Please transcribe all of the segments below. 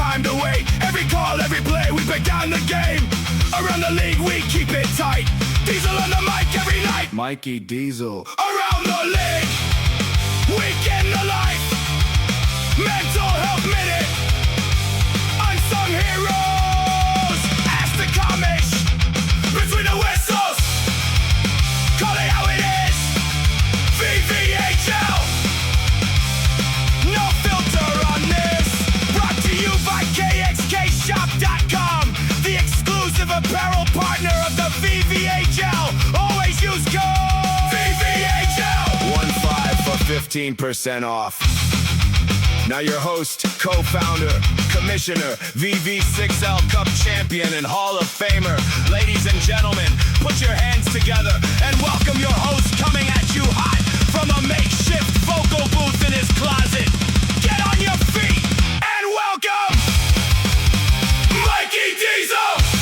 time to wait. Every call, every play, we break down the game. Around the league, we keep it tight. Diesel on the mic every night. Mikey Diesel. Around the league, week in the life. Mental health minute. Unsung heroes. Ask the comics. Between the whistles. Call it how it is. V.V.H.L. No filter on this. Brought to you by KXKShop.com, the exclusive apparel partner of the V.V.H.L. Always use code V.V.H.L. 15 for 15% off. Now your host, co-founder, commissioner, V.V.H.L Cup champion and Hall of Famer. Ladies and gentlemen, put your hands together and welcome your host coming at you hot from a makeshift vocal booth in his closet. Get on your feet and welcome Mikey Diesel!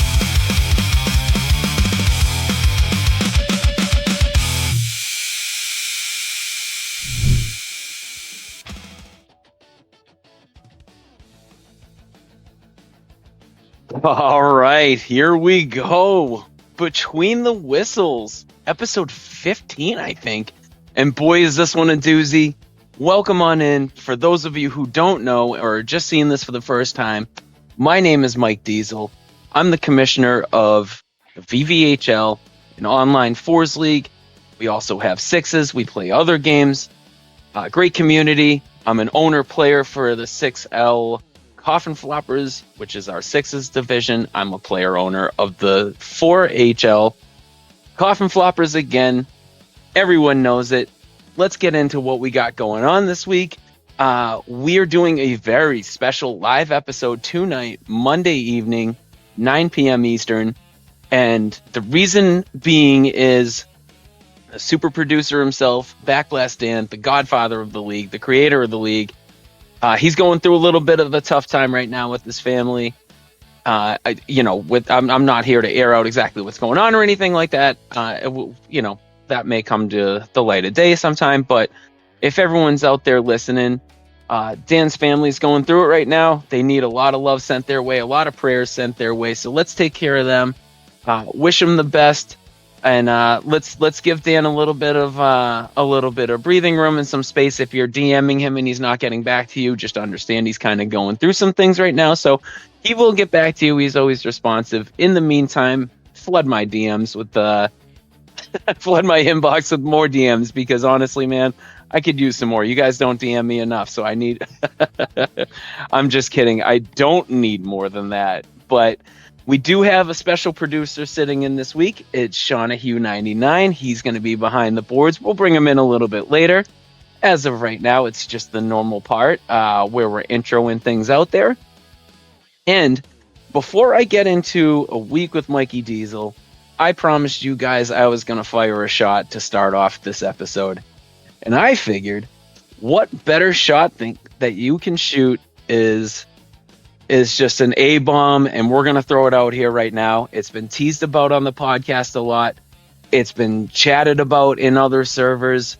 All right, here we go. Between the Whistles, episode 15, I think. And boy, is this one a doozy. Welcome on in. For those of you who don't know or are just seeing this for the first time, my name is Mike Diesel. I'm the commissioner of V.V.H.L, an online fours league. We also have sixes. We play other games. Great community. I'm an owner player for the 6L Coffin Floppers, which is our sixes division. I'm a player owner of the 4HL Coffin Floppers again. Everyone knows it. Let's get into what we got going on this week. We are doing a very special live episode tonight, Monday evening, 9 p.m. Eastern. And the reason being is the super producer himself, Backlash Dan, the godfather of the league, the creator of the league. He's going through a little bit of a tough time right now with his family. I'm not here to air out exactly what's going on or anything like that. That may come to the light of day sometime. But if everyone's out there listening, Dan's family's going through it right now. They need a lot of love sent their way, a lot of prayers sent their way. So let's take care of them. Wish them the best. And let's give Dan a little bit of breathing room and some space. If you're DMing him and he's not getting back to you, just understand he's kind of going through some things right now. So he will get back to you. He's always responsive. In the meantime, flood my DMs with flood my inbox with more DMs, because honestly, man, I could use some more. You guys don't DM me enough, so I need. I'm just kidding. I don't need more than that, but. We do have a special producer sitting in this week. It's Shawnahue99. He's going to be behind the boards. We'll bring him in a little bit later. As of right now, it's just the normal part where we're introing things out there. And before I get into a week with Mikey Diesel, I promised you guys I was going to fire a shot to start off this episode. And I figured, what better shot that you can shoot is just an A-bomb, and we're going to throw it out here right now. It's been teased about on the podcast a lot. It's been chatted about in other servers.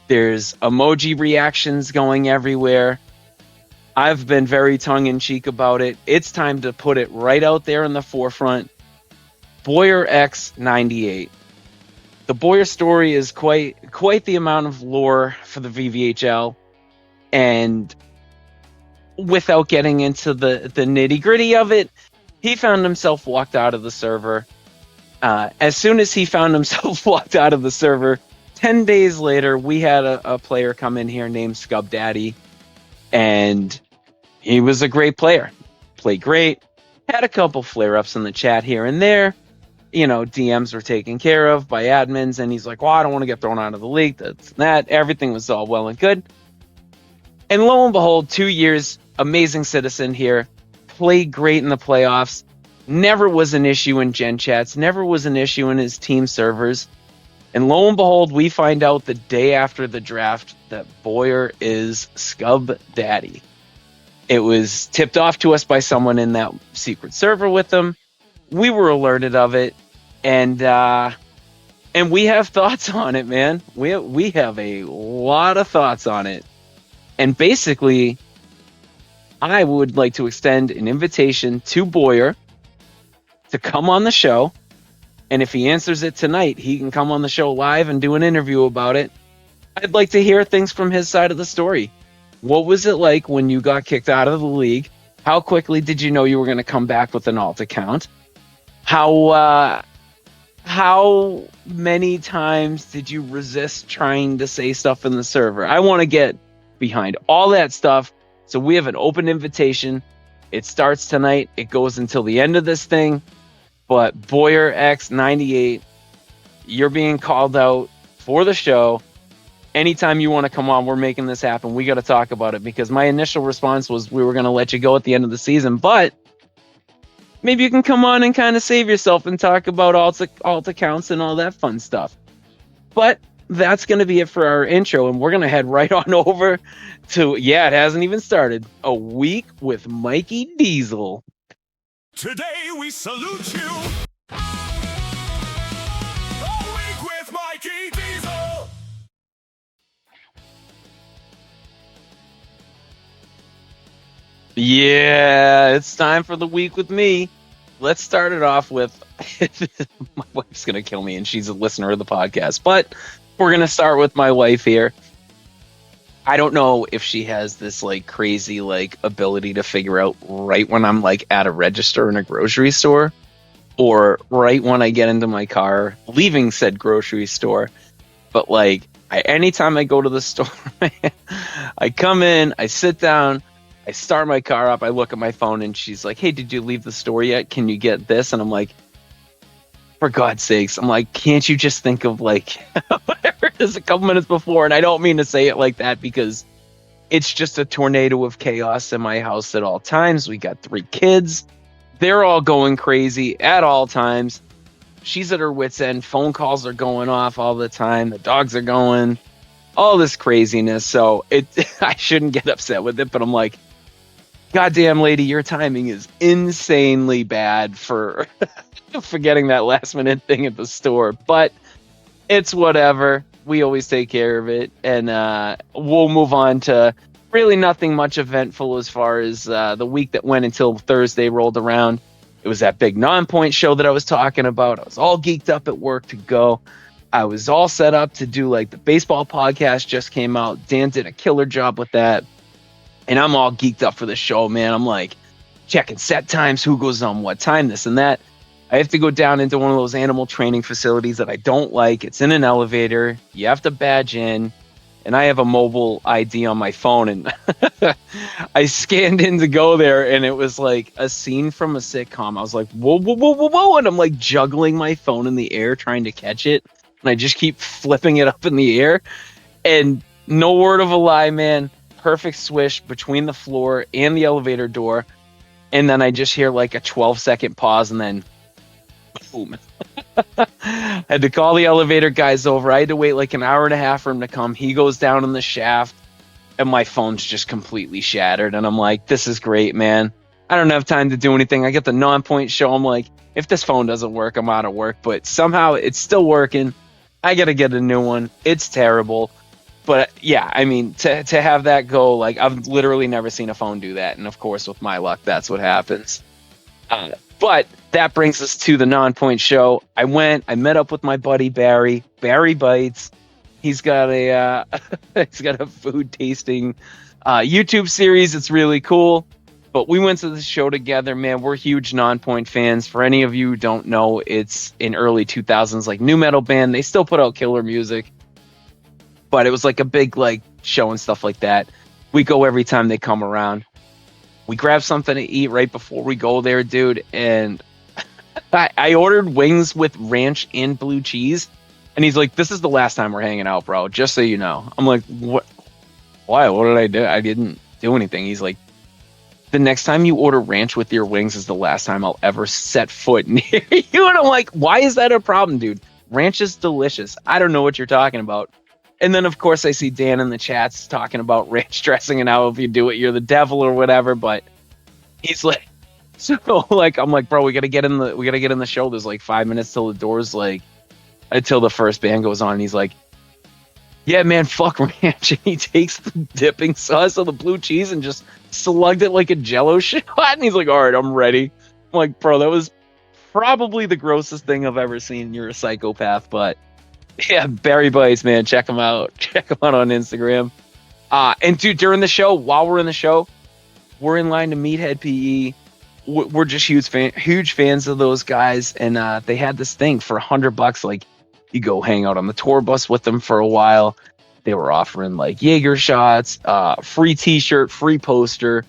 There's emoji reactions going everywhere. I've been very tongue-in-cheek about it. It's time to put it right out there in the forefront. Boyer X98. The Boyer story is quite the amount of lore for the V.V.H.L, and without getting into the nitty-gritty of it, he found himself walked out of the server. As soon as he found himself walked out of the server, 10 days later, we had a player come in here named ScubDaddy, and he was a great player. Played great. Had a couple flare-ups in the chat here and there. DMs were taken care of by admins, and he's like, well, I don't want to get thrown out of the league. That's that. Everything was all well and good. And lo and behold, 2 years, amazing citizen here, played great in the playoffs, never was an issue in gen chats, never was an issue in his team servers. And lo and behold, we find out the day after the draft that Boyer is ScubDaddy. It was tipped off to us by someone in that secret server with him. We were alerted of it, and we have thoughts on it, man. We have a lot of thoughts on it. And basically, I would like to extend an invitation to Boyer to come on the show. And if he answers it tonight, he can come on the show live and do an interview about it. I'd like to hear things from his side of the story. What was it like when you got kicked out of the league? How quickly did you know you were going to come back with an alt account? How many times did you resist trying to say stuff in the server? I want to get behind all that stuff. So we have an open invitation. It starts tonight. It goes until the end of this thing. But Boyer X98, you're being called out for the show. Anytime you want to come on, we're making this happen. We got to talk about it, because my initial response was we were going to let you go at the end of the season, but maybe you can come on and kind of save yourself and talk about alt accounts and all that fun stuff. But that's going to be it for our intro, and we're going to head right on over to, it hasn't even started, a week with Mikey Diesel. Today we salute you. A week with Mikey Diesel. Yeah, it's time for the week with me. Let's start it off with, my wife's going to kill me, and she's a listener of the podcast, but we're going to start with my wife here. I don't know if she has this like crazy like ability to figure out right when I'm like at a register in a grocery store, or right when I get into my car leaving said grocery store. But like anytime I go to the store, I come in, I sit down, I start my car up, I look at my phone, and she's like, "Hey, did you leave the store yet? Can you get this?" And I'm like, for God's sakes, I'm like, can't you just think of like whatever it is a couple minutes before? And I don't mean to say it like that, because it's just a tornado of chaos in my house at all times. We got 3 kids. They're all going crazy at all times. She's at her wit's end. Phone calls are going off all the time. The dogs are going, all this craziness. So I shouldn't get upset with it, but I'm like, goddamn lady, your timing is insanely bad for forgetting that last minute thing at the store. But it's whatever. We always take care of it. And we'll move on to really nothing much eventful as far as the week that went until Thursday rolled around. It was that big non-point show that I was talking about. I was all geeked up at work to go. I was all set up to do like the baseball podcast just came out. Dan did a killer job with that. And I'm all geeked up for the show, man. I'm like checking set times, who goes on what time, this and that. I have to go down into one of those animal training facilities that I don't like. It's in an elevator. You have to badge in. And I have a mobile ID on my phone. And I scanned in to go there. And it was like a scene from a sitcom. I was like, whoa, whoa, whoa, whoa, whoa. And I'm like juggling my phone in the air trying to catch it. And I just keep flipping it up in the air. And no word of a lie, man. Perfect swish between the floor and the elevator door. And then I just hear like a 12-second pause, and then boom. Had to call the elevator guys over. I had to wait like an hour and a half for him to come. He goes down in the shaft, and my phone's just completely shattered. And I'm like, this is great, man. I don't have time to do anything. I get the non-point show. I'm like, if this phone doesn't work, I'm out of work. But somehow it's still working. I got to get a new one. It's terrible. But yeah, I mean, to have that go, like, I've literally never seen a phone do that. And of course, with my luck, that's what happens. But that brings us to the non-point show. I met up with my buddy Barry Bites. He's got a food tasting YouTube series. It's really cool. But we went to the show together, man. We're huge non-point fans. For any of you who don't know, it's in early 2000s, like new metal band. They still put out killer music. But it was like a big like show and stuff like that. We go every time they come around. We grab something to eat right before we go there, dude. And I ordered wings with ranch and blue cheese. And he's like, this is the last time we're hanging out, bro. Just so you know. I'm like, what? Why? What did I do? I didn't do anything. He's like, the next time you order ranch with your wings is the last time I'll ever set foot near you. And I'm like, why is that a problem, dude? Ranch is delicious. I don't know what you're talking about. And then, of course, I see Dan in the chats talking about ranch dressing and how if you do it, you're the devil or whatever. But he's like, so like, I'm like, bro, we gotta get in the show. There's like 5 minutes till the doors, like, until the first band goes on. And he's like, Yeah, man, fuck ranch. And he takes the dipping sauce of the blue cheese and just slugged it like a jello shot. And he's like, all right, I'm ready. I'm like, bro, that was probably the grossest thing I've ever seen. You're a psychopath. But yeah, Barry Bites, man. Check him out. Check him out on Instagram. And dude, during the show, while we're in the show, we're in line to meet Head PE. We're just huge fans of those guys. And they had this thing for $100. Like, you go hang out on the tour bus with them for a while. They were offering like Jaeger shots, free t-shirt, free poster,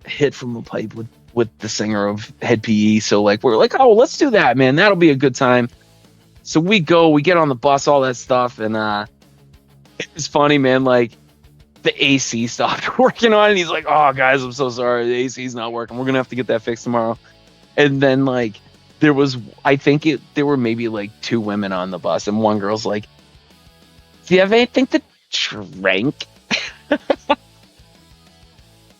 hit from a pipe with the singer of Head PE. So like, we're like, oh, let's do that, man. That'll be a good time. So we get on the bus, all that stuff. And it was funny, man. Like, the AC stopped working on it. He's like, oh, guys, I'm so sorry. The AC's not working. We're going to have to get that fixed tomorrow. And then, like, there were maybe, like, 2 women on the bus. And one girl's like, do you have anything to drink?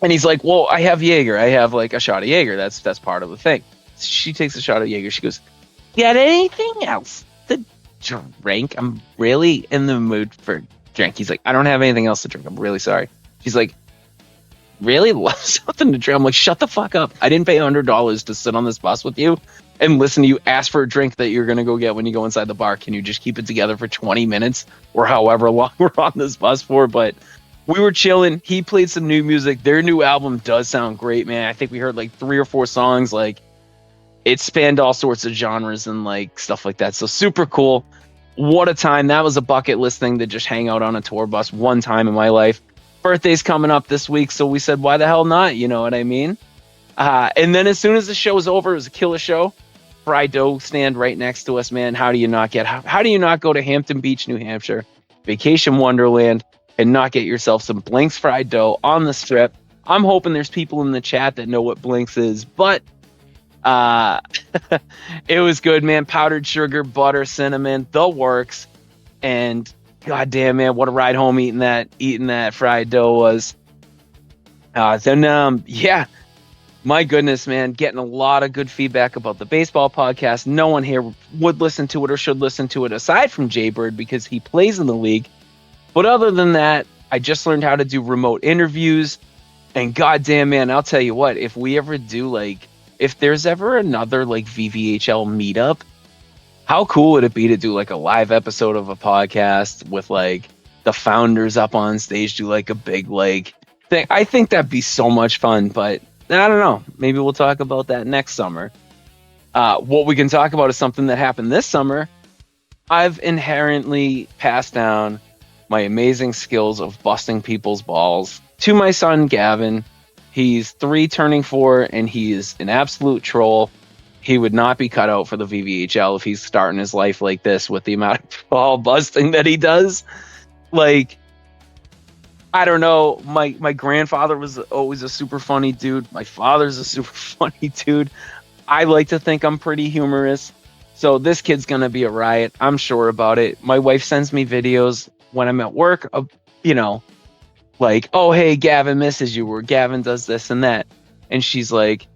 And he's like, well, I have Jaeger. I have, like, a shot of Jaeger. That's part of the thing. She takes a shot of Jaeger. She goes, got anything else to drink? I'm really in the mood for drink. He's like, I don't have anything else to drink. I'm really sorry. She's like, really? Something to drink? I'm like, shut the fuck up. I didn't pay $100 to sit on this bus with you and listen to you ask for a drink that you're going to go get when you go inside the bar. Can you just keep it together for 20 minutes or however long we're on this bus for? But we were chilling. He played some new music. Their new album does sound great, man. I think we heard like 3 or 4 songs. Like, it spanned all sorts of genres and like stuff like that. So super cool. What a time. That was a bucket list thing to just hang out on a tour bus one time in my life. Birthday's coming up this week, so we said, why the hell not? You know what I mean? And then as soon as the show was over, it was a killer show. Fried dough stand right next to us, man. How do you not go to Hampton Beach, New Hampshire, Vacation Wonderland, and not get yourself some Blinks fried dough on the strip? I'm hoping there's people in the chat that know what Blinks is, but it was good, man. Powdered sugar, butter, cinnamon, the works. And goddamn, man, what a ride home eating that fried dough was. Yeah, my goodness, man, getting a lot of good feedback about the baseball podcast. No one here would listen to it or should listen to it aside from Jaybird because he plays in the league. But other than that, I just learned how to do remote interviews. And goddamn, man, I'll tell you what, if we ever do if there's ever another like V.V.H.L meetup, how cool would it be to do like a live episode of a podcast with like the founders up on stage, do like a big like thing? I think that'd be so much fun, but I don't know. Maybe we'll talk about that next summer. What we can talk about is something that happened this summer. I've inherently passed down my amazing skills of busting people's balls to my son, Gavin. He's 3 turning 4, and he is an absolute troll. He would not be cut out for the V.V.H.L if he's starting his life like this with the amount of ball busting that he does. Like, I don't know. My grandfather was always a super funny dude. My father's a super funny dude. I like to think I'm pretty humorous. So this kid's going to be a riot. I'm sure about it. My wife sends me videos when I'm at work of, like, oh, hey, Gavin misses you, or Gavin does this and that. And she's like,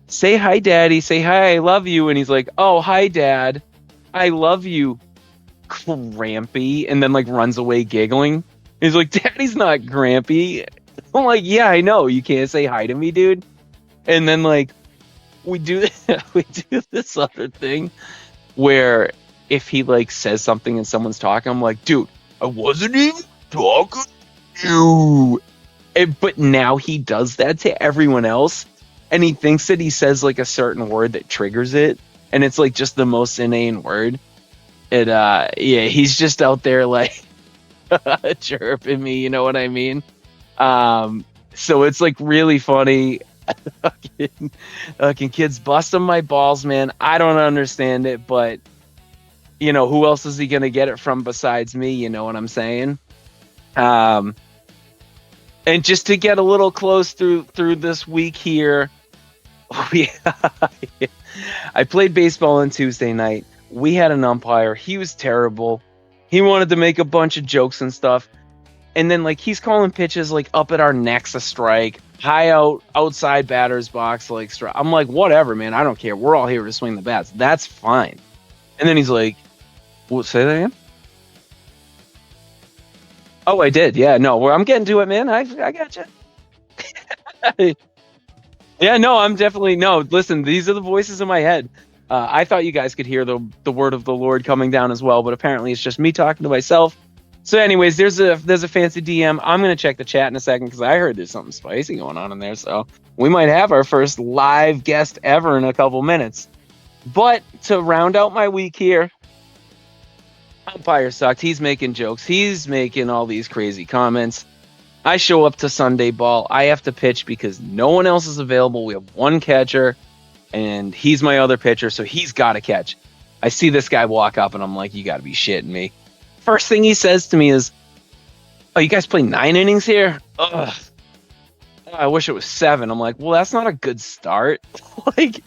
say hi, Daddy. Say hi, I love you. And he's like, oh, hi, Dad. I love you, Grampy. And then, like, runs away giggling. He's like, Daddy's not Grampy. I'm like, yeah, I know. You can't say hi to me, dude. And then, like, we do this other thing where if he, like, says something and someone's talking, I'm like, dude, I wasn't even talking. But now he does that to everyone else, and he thinks that he says like a certain word that triggers it, and it's like just the most inane word. He's just out there like chirping me, you know what I mean? So it's like really funny. Fucking kids busting my balls, man. I don't understand it, but who else is he gonna get it from besides me? You know what I'm saying? And just to get a little close through this week here, I played baseball on Tuesday night. We had an umpire. He was terrible. He wanted to make a bunch of jokes and stuff. And then like he's calling pitches like up at our necks a strike, high outside batter's box like strike. I'm like, whatever, man. I don't care. We're all here to swing the bats. That's fine. And then he's like, what? Say that again? Oh, I did. Yeah, no, I'm getting to it, man. I got you. Yeah, no, I'm definitely no. Listen, these are the voices in my head. I thought you guys could hear the word of the Lord coming down as well, but apparently it's just me talking to myself. So, anyways, there's a fancy DM. I'm gonna check the chat in a second because I heard there's something spicy going on in there. So we might have our first live guest ever in a couple minutes. But to round out my week here, umpire sucked. He's making jokes. He's making all these crazy comments. I show up to Sunday ball. I have to pitch because no one else is available. We have one catcher, and he's my other pitcher, so he's got to catch. I see this guy walk up, and I'm like, you got to be shitting me. First thing he says to me is, oh, you guys play 9 innings here? Ugh. I wish it was 7. I'm like, well, that's not a good start. Like,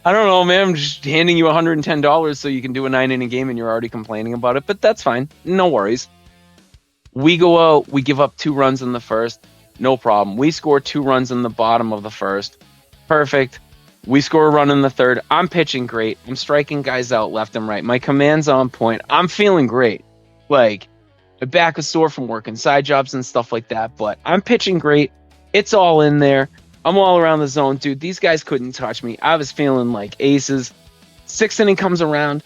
I don't know, man. I'm just handing you $110 so you can do a 9-inning game, and you're already complaining about it, but that's fine. No worries. We go out, we give up 2 runs in the first, no problem. We score 2 runs in the bottom of the first, perfect. We score a run in the third. I'm pitching great. I'm striking guys out left and right. My command's on point. I'm feeling great. Like, my back is sore from working side jobs and stuff like that, but I'm pitching great. It's all in there. I'm all around the zone, dude. These guys couldn't touch me. I was feeling like aces. 6th inning comes around,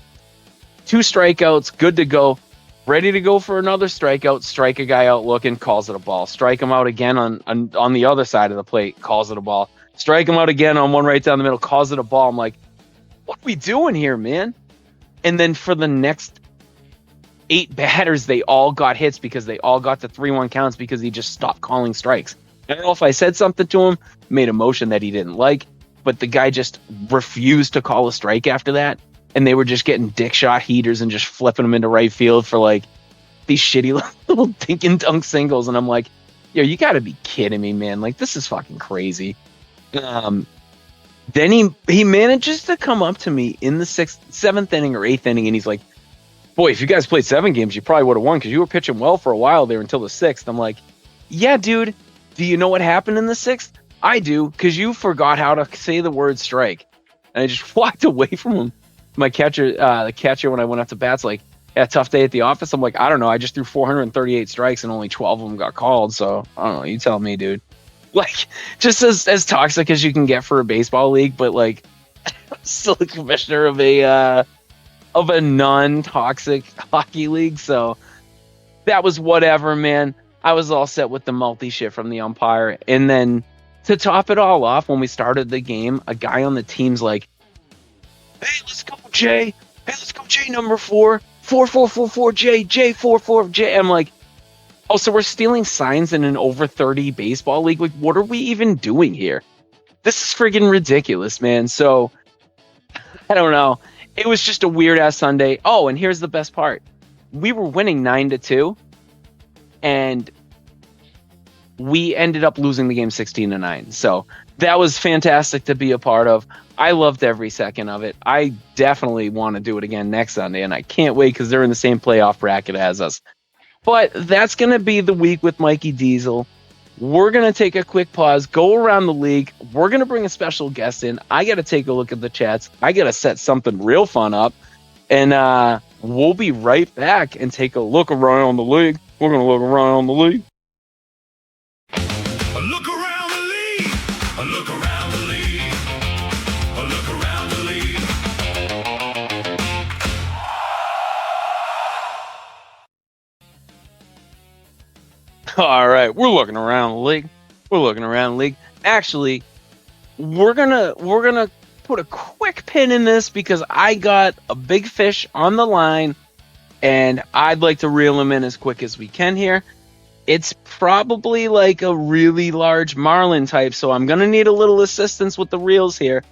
2 strikeouts, good to go. Ready to go for another strikeout, strike a guy out looking, calls it a ball. Strike him out again on the other side of the plate, calls it a ball. Strike him out again on one right down the middle, calls it a ball. I'm like, what are we doing here, man? And then for the next 8 batters, they all got hits because they all got to 3-1 counts because he just stopped calling strikes. I don't know if I said something to him, made a motion that he didn't like, but the guy just refused to call a strike after that. And they were just getting dick shot heaters and just flipping them into right field for like these shitty little dink and dunk singles. And I'm like, yo, you got to be kidding me, man. Like, this is fucking crazy. Then he manages to come up to me in the 7th inning or 8th inning. And he's like, boy, if you guys played 7 games, you probably would have won because you were pitching well for a while there until the 6th. I'm like, yeah, dude, do you know what happened in the 6th? I do, because you forgot how to say the word strike. And I just walked away from him. My catcher, the catcher, when I went up to bats, like, yeah, tough day at the office. I'm like, I don't know. I just threw 438 strikes and only 12 of them got called. So I don't know. You tell me, dude. Like, just as toxic as you can get for a baseball league, but like, still the commissioner of a non-toxic hockey league. So that was whatever, man. I was all set with the multi shit from the umpire. And then to top it all off, when we started the game, a guy on the team's like, hey, let's go, Jay. Hey, let's go, Jay number 4. 4444 J, J44 J. I'm like, oh, so we're stealing signs in an over 30 baseball league? Like, what are we even doing here? This is friggin' ridiculous, man. So, I don't know. It was just a weird-ass Sunday. Oh, and here's the best part. We were winning 9-2, and we ended up losing the game 16-9. So that was fantastic to be a part of. I loved every second of it. I definitely want to do it again next Sunday, and I can't wait because they're in the same playoff bracket as us. But that's going to be the week with Mikey Diesel. We're going to take a quick pause, go around the league. We're going to bring a special guest in. I got to take a look at the chats. I got to set something real fun up. And we'll be right back and take a look around the league. We're going to look around the league. A look around the league. A look around the league. A look around the league. All right, we're looking around the league. We're looking around the league. Actually, we're gonna put a quick pin in this because I got a big fish on the line, and I'd like to reel him in as quick as we can here. It's probably like a really large marlin type, so I'm gonna need a little assistance with the reels here.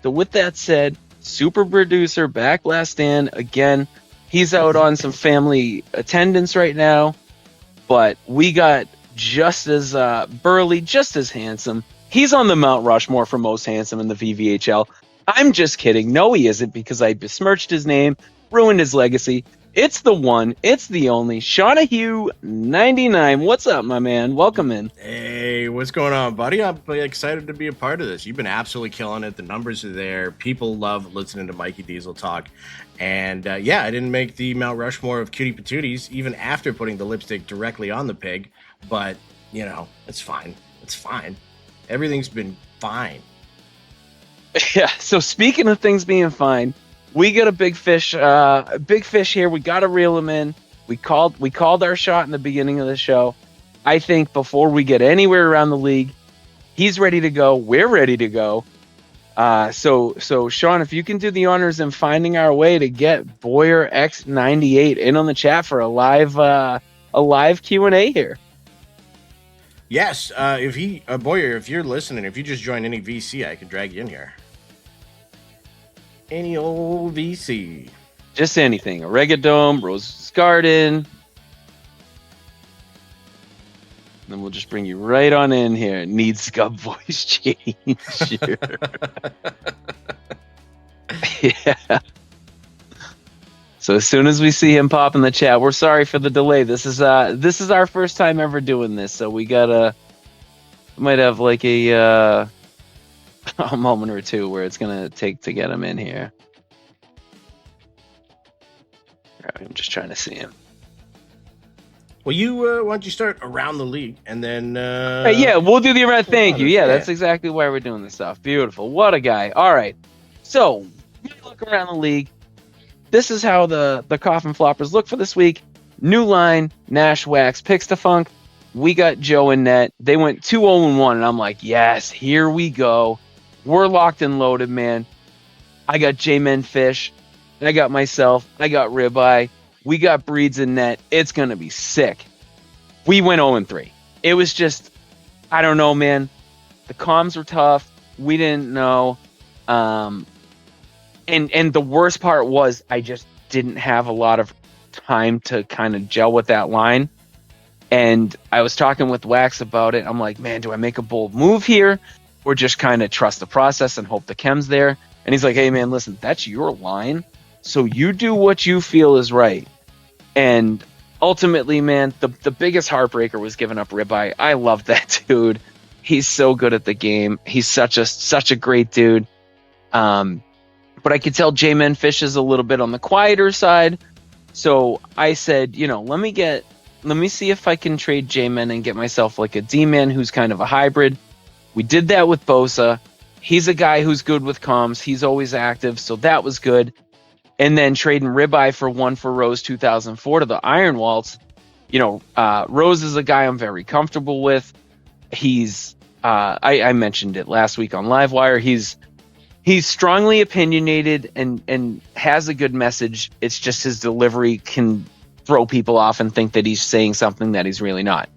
So with that said, super producer back last stand again. He's out on some family attendance right now. But we got just as burly, just as handsome. He's on the Mount Rushmore for most handsome in the V.V.H.L. I'm just kidding. No, he isn't, because I besmirched his name, ruined his legacy. It's the one, it's the only, Shawnahue 99. What's up, my man? Welcome in. Hey, what's going on, buddy? I'm excited to be a part of this. You've been absolutely killing it. The numbers are there. People love listening to Mikey Diesel talk. And yeah, I didn't make the Mount Rushmore of cutie patooties even after putting the lipstick directly on the pig. But, you know, it's fine. It's fine. Everything's been fine. Yeah, so speaking of things being fine, we got a big fish here. We got to reel him in. We called our shot in the beginning of the show. I think before we get anywhere around the league, he's ready to go. We're ready to go. So Sean, if you can do the honors in finding our way to get Boyer X98 in on the chat for a live Q&A here. Yes, Boyer, if you're listening, if you just join any VC, I can drag you in here. Any old VC. Just anything. A Regadome, Rose Garden. Then we'll just bring you right on in here. Need Scub voice change. Yeah. So as soon as we see him pop in the chat, we're sorry for the delay. This is our first time ever doing this, so we might have like a moment or two where it's gonna take to get him in here. I'm just trying to see him. Well, why don't you start around the league and then... yeah, we'll do the around. Thank you. Yeah, that's exactly why we're doing this stuff. Beautiful. What a guy. All right. So, we look around the league. This is how the Coffin Floppers look for this week. New line, Nash, Wax, Picks to Funk. We got Joe and Net. They went 2-0-1, and I'm like, yes, here we go. We're locked and loaded, man. I got J-Men Fish. I got myself. I got Ribeye. We got Breeds and Net. It's going to be sick. We went 0-3. It was just, I don't know, man. The comms were tough. We didn't know. And the worst part was I just didn't have a lot of time to kind of gel with that line. And I was talking with Wax about it. I'm like, man, do I make a bold move here or just kind of trust the process and hope the chem's there? And he's like, hey, man, listen, that's your line. So you do what you feel is right. And ultimately, man, the biggest heartbreaker was giving up Ribeye. I love that dude. He's so good at the game. He's such a great dude. But I could tell J-Men Fish is a little bit on the quieter side. So I said, let me see if I can trade J-Men and get myself like a D-Man who's kind of a hybrid. We did that with Bosa. He's a guy who's good with comms. He's always active, so that was good. And then trading Ribeye for one for Rose 2004 to the Iron Waltz. Rose is a guy I'm very comfortable with. He's, I mentioned it last week on Livewire. He's strongly opinionated and has a good message. It's just his delivery can throw people off and think that he's saying something that he's really not.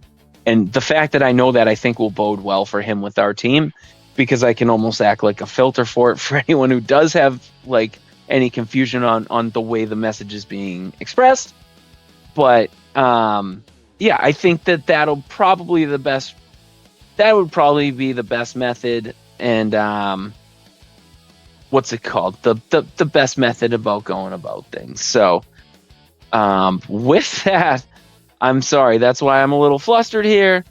And the fact that I know that, I think will bode well for him with our team, because I can almost act like a filter for it for anyone who does have like any confusion on the way the message is being expressed. But yeah, I think that'll probably be the best method. And what's it called? The best method about going about things. So with that, I'm sorry. That's why I'm a little flustered here.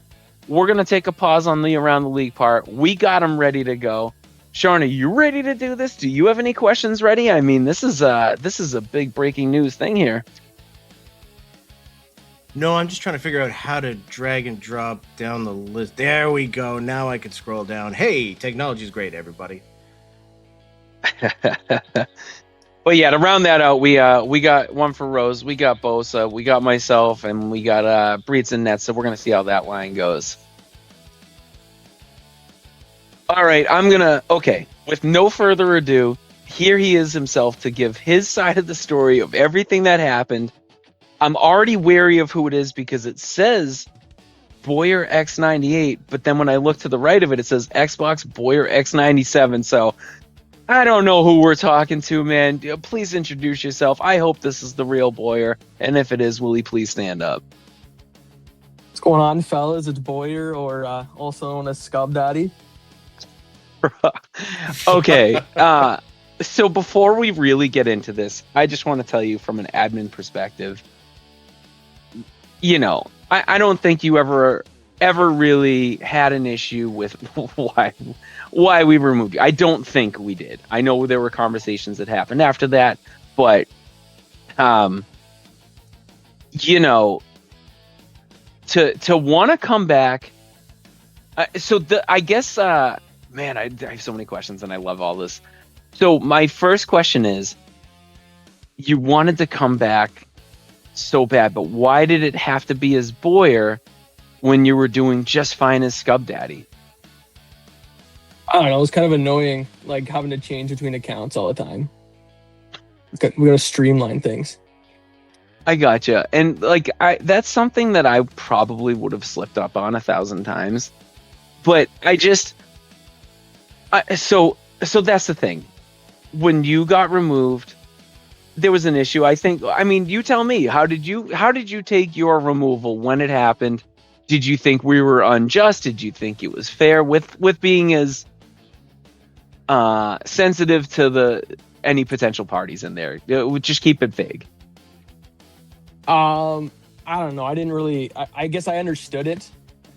We're going to take a pause on the around the league part. We got them ready to go. Sean, are you ready to do this? Do you have any questions ready? I mean, this is a big breaking news thing here. No, I'm just trying to figure out how to drag and drop down the list. There we go. Now I can scroll down. Hey, technology is great, everybody. But yeah, to round that out, we got one for Rose, we got Bosa, we got myself, and we got Breeds and Nets. So we're gonna see how that line goes. All right, okay, with no further ado, here he is himself to give his side of the story of everything that happened. I'm already wary of who it is because it says Boyer X98, but then when I look to the right of it, it says Xbox Boyer X97. So I don't know who we're talking to, man. Please introduce yourself. I hope this is the real Boyer, and if it is, will he please stand up? What's going on, fellas? It's Boyer, or also known as ScubDaddy. Okay. So before we really get into this, I just want to tell you from an admin perspective, you know, I don't think you ever really had an issue with why we removed you. I don't think we did. I know there were conversations that happened after that, but you know, to want to come back. I guess man, I have so many questions and I love all this. So my first question is, you wanted to come back so bad, but why did it have to be as Boyer when you were doing just fine as ScubDaddy? I don't know. It was kind of annoying, like having to change between accounts all the time. We gotta streamline things. I gotcha. And like, that's something that I probably would have slipped up on 1,000 times, but so that's the thing. When you got removed, there was an issue. I mean, you tell me, how did you take your removal when it happened? Did you think we were unjust? Did you think it was fair with being as sensitive to any potential parties in there? Just keep it vague. I don't know. I didn't really. I guess I understood it.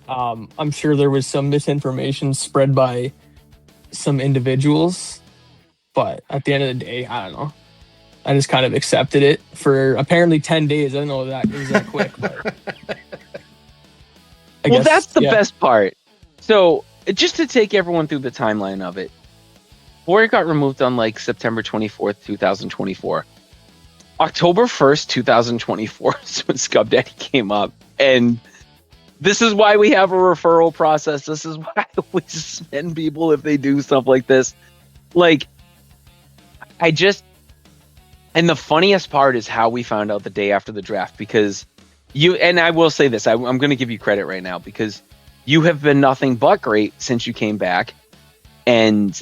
I'm sure there was some misinformation spread by some individuals, but at the end of the day, I don't know. I just kind of accepted it for apparently 10 days. I don't know that it was that quick, but well, that's the best part. So just to take everyone through the timeline of it, Boyer got removed on like September 24th, 2024. October 1st, 2024 is when ScubDaddy came up. And this is why we have a referral process. This is why we suspend people if they do stuff like this. Like, and the funniest part is how we found out the day after the draft, because and I will say this, I'm going to give you credit right now, because you have been nothing but great since you came back. And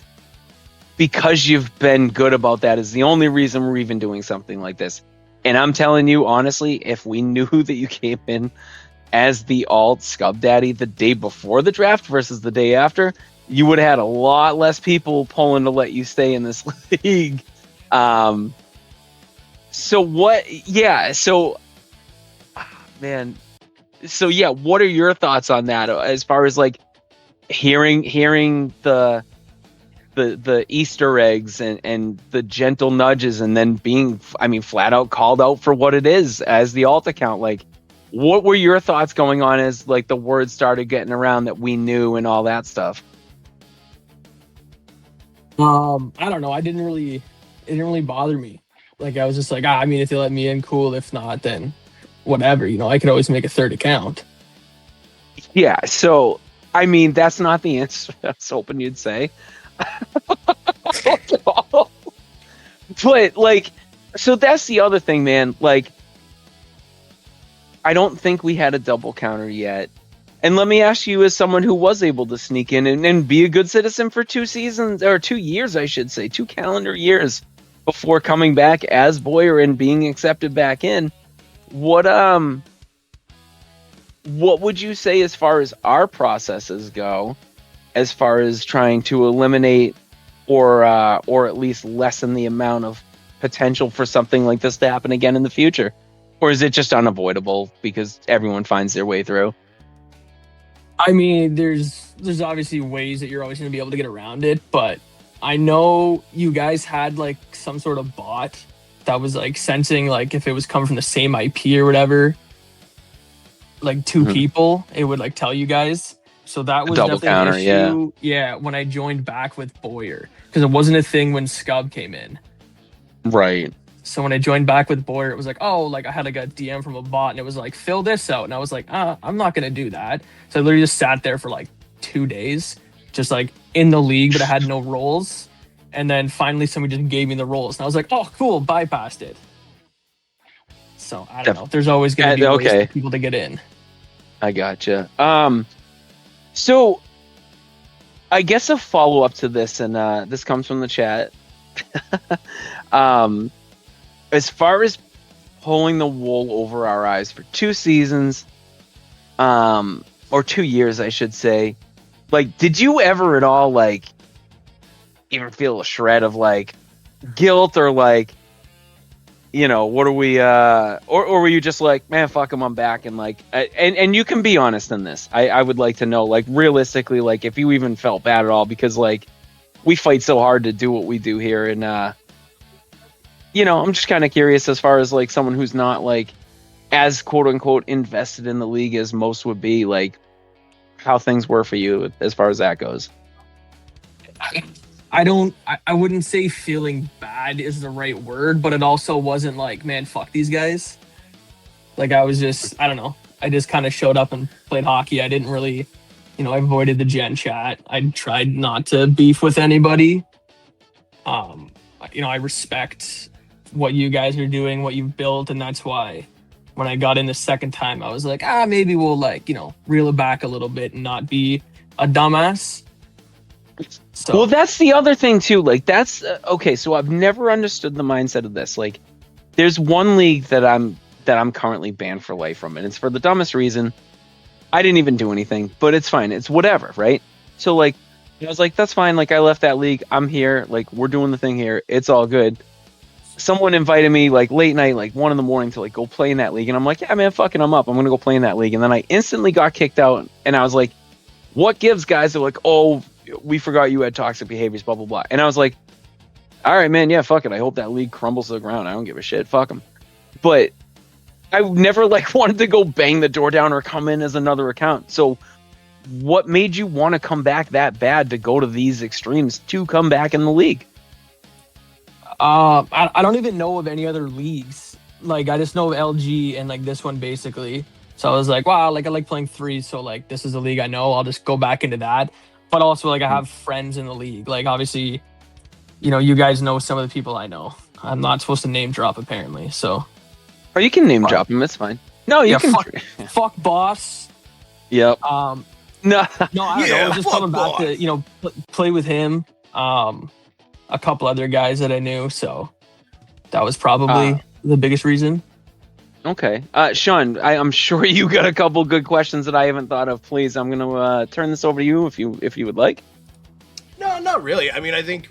because you've been good about that is the only reason we're even doing something like this. And I'm telling you, honestly, if we knew that you came in as the alt ScubDaddy the day before the draft versus the day after, you would have had a lot less people pulling to let you stay in this league. What are your thoughts on that as far as like hearing the Easter eggs and the gentle nudges, and then being, I mean, flat out called out for what it is as the alt account? Like, what were your thoughts going on as like the word started getting around that we knew and all that stuff? I don't know. It didn't really bother me. Like, I was just like, I mean, if they let me in, cool. If not, then whatever. You know, I could always make a third account. Yeah. So, I mean, that's not the answer I was hoping you'd say. But like, so that's the other thing, man. Like, I don't think we had a double counter yet. And let me ask you, as someone who was able to sneak in and be a good citizen for 2 seasons, or 2 years, I should say, 2 calendar years before coming back as Boyer and being accepted back in, what would you say as far as our processes go, as far as trying to eliminate or at least lessen the amount of potential for something like this to happen again in the future? Or is it just unavoidable because everyone finds their way through? I mean, there's obviously ways that you're always going to be able to get around it, but I know you guys had like some sort of bot that was like sensing like if it was coming from the same IP or whatever, like 2 people, it would like tell you guys. So that was double definitely counter, an issue. Yeah, when I joined back with Boyer, because it wasn't a thing when Scub came in. Right. So when I joined back with Boyer, it was like, oh, like I had like a DM from a bot and it was like, fill this out. And I was like, I'm not going to do that. So I literally just sat there for like 2 days, just like in the league, but I had no roles. And then finally somebody just gave me the roles. And I was like, oh, cool, bypassed it. So I don't know. There's always going to be ways for people to get in. I gotcha. So I guess a follow-up to this, and this comes from the chat. As far as pulling the wool over our eyes for 2 seasons, or 2 years, I should say, like, did you ever at all, like, even feel a shred of, like, guilt or like, what are we, or were you just like, man, fuck him, I'm back, and like, and you can be honest in this. I would like to know, like, realistically, like, if you even felt bad at all, because like, we fight so hard to do what we do here, and I'm just kind of curious as far as like someone who's not like as quote unquote invested in the league as most would be, like how things were for you as far as that goes. I wouldn't say feeling bad is the right word, but it also wasn't like, man, fuck these guys. Like I don't know. I just kind of showed up and played hockey. I didn't really, I avoided the gen chat. I tried not to beef with anybody. I respect what you guys are doing, what you've built, and that's why when I got in the second time, I was like, maybe we'll like, reel it back a little bit and not be a dumbass. So. Well, that's the other thing too. Like that's okay. So I've never understood the mindset of this. Like there's one league that I'm currently banned for life from, and it's for the dumbest reason. I didn't even do anything, but it's fine. It's whatever, right? So like, I was like, that's fine. Like I left that league. I'm here. Like we're doing the thing here. It's all good. Someone invited me like late night, like 1 a.m. to like go play in that league. And I'm like, yeah, man, fucking I'm up. I'm going to go play in that league. And then I instantly got kicked out. And I was like, what gives? Guys are like, oh, we forgot you had toxic behaviors, blah, blah, blah. And I was like, all right, man. Yeah, fuck it. I hope that league crumbles to the ground. I don't give a shit. Fuck them. But I never like wanted to go bang the door down or come in as another account. So what made you want to come back that bad to go to these extremes to come back in the league? I don't even know of any other leagues. Like I just know of LG and like this one basically. So I was like, wow, like I like playing threes. So like this is a league I know. I'll just go back into that. But also like I have friends in the league. Like obviously, you guys know some of the people I know. I'm not supposed to name drop apparently. So. Or you can name drop them. It's fine. No, you can. Fuck boss. Yep. No. No, I don't know. Just coming back to play with him. A couple other guys that I knew, so that was probably the biggest reason. Okay. Sean, I'm sure you got a couple good questions that I haven't thought of. Please, I'm going to turn this over to you if you would like. No, not really. I mean, I think,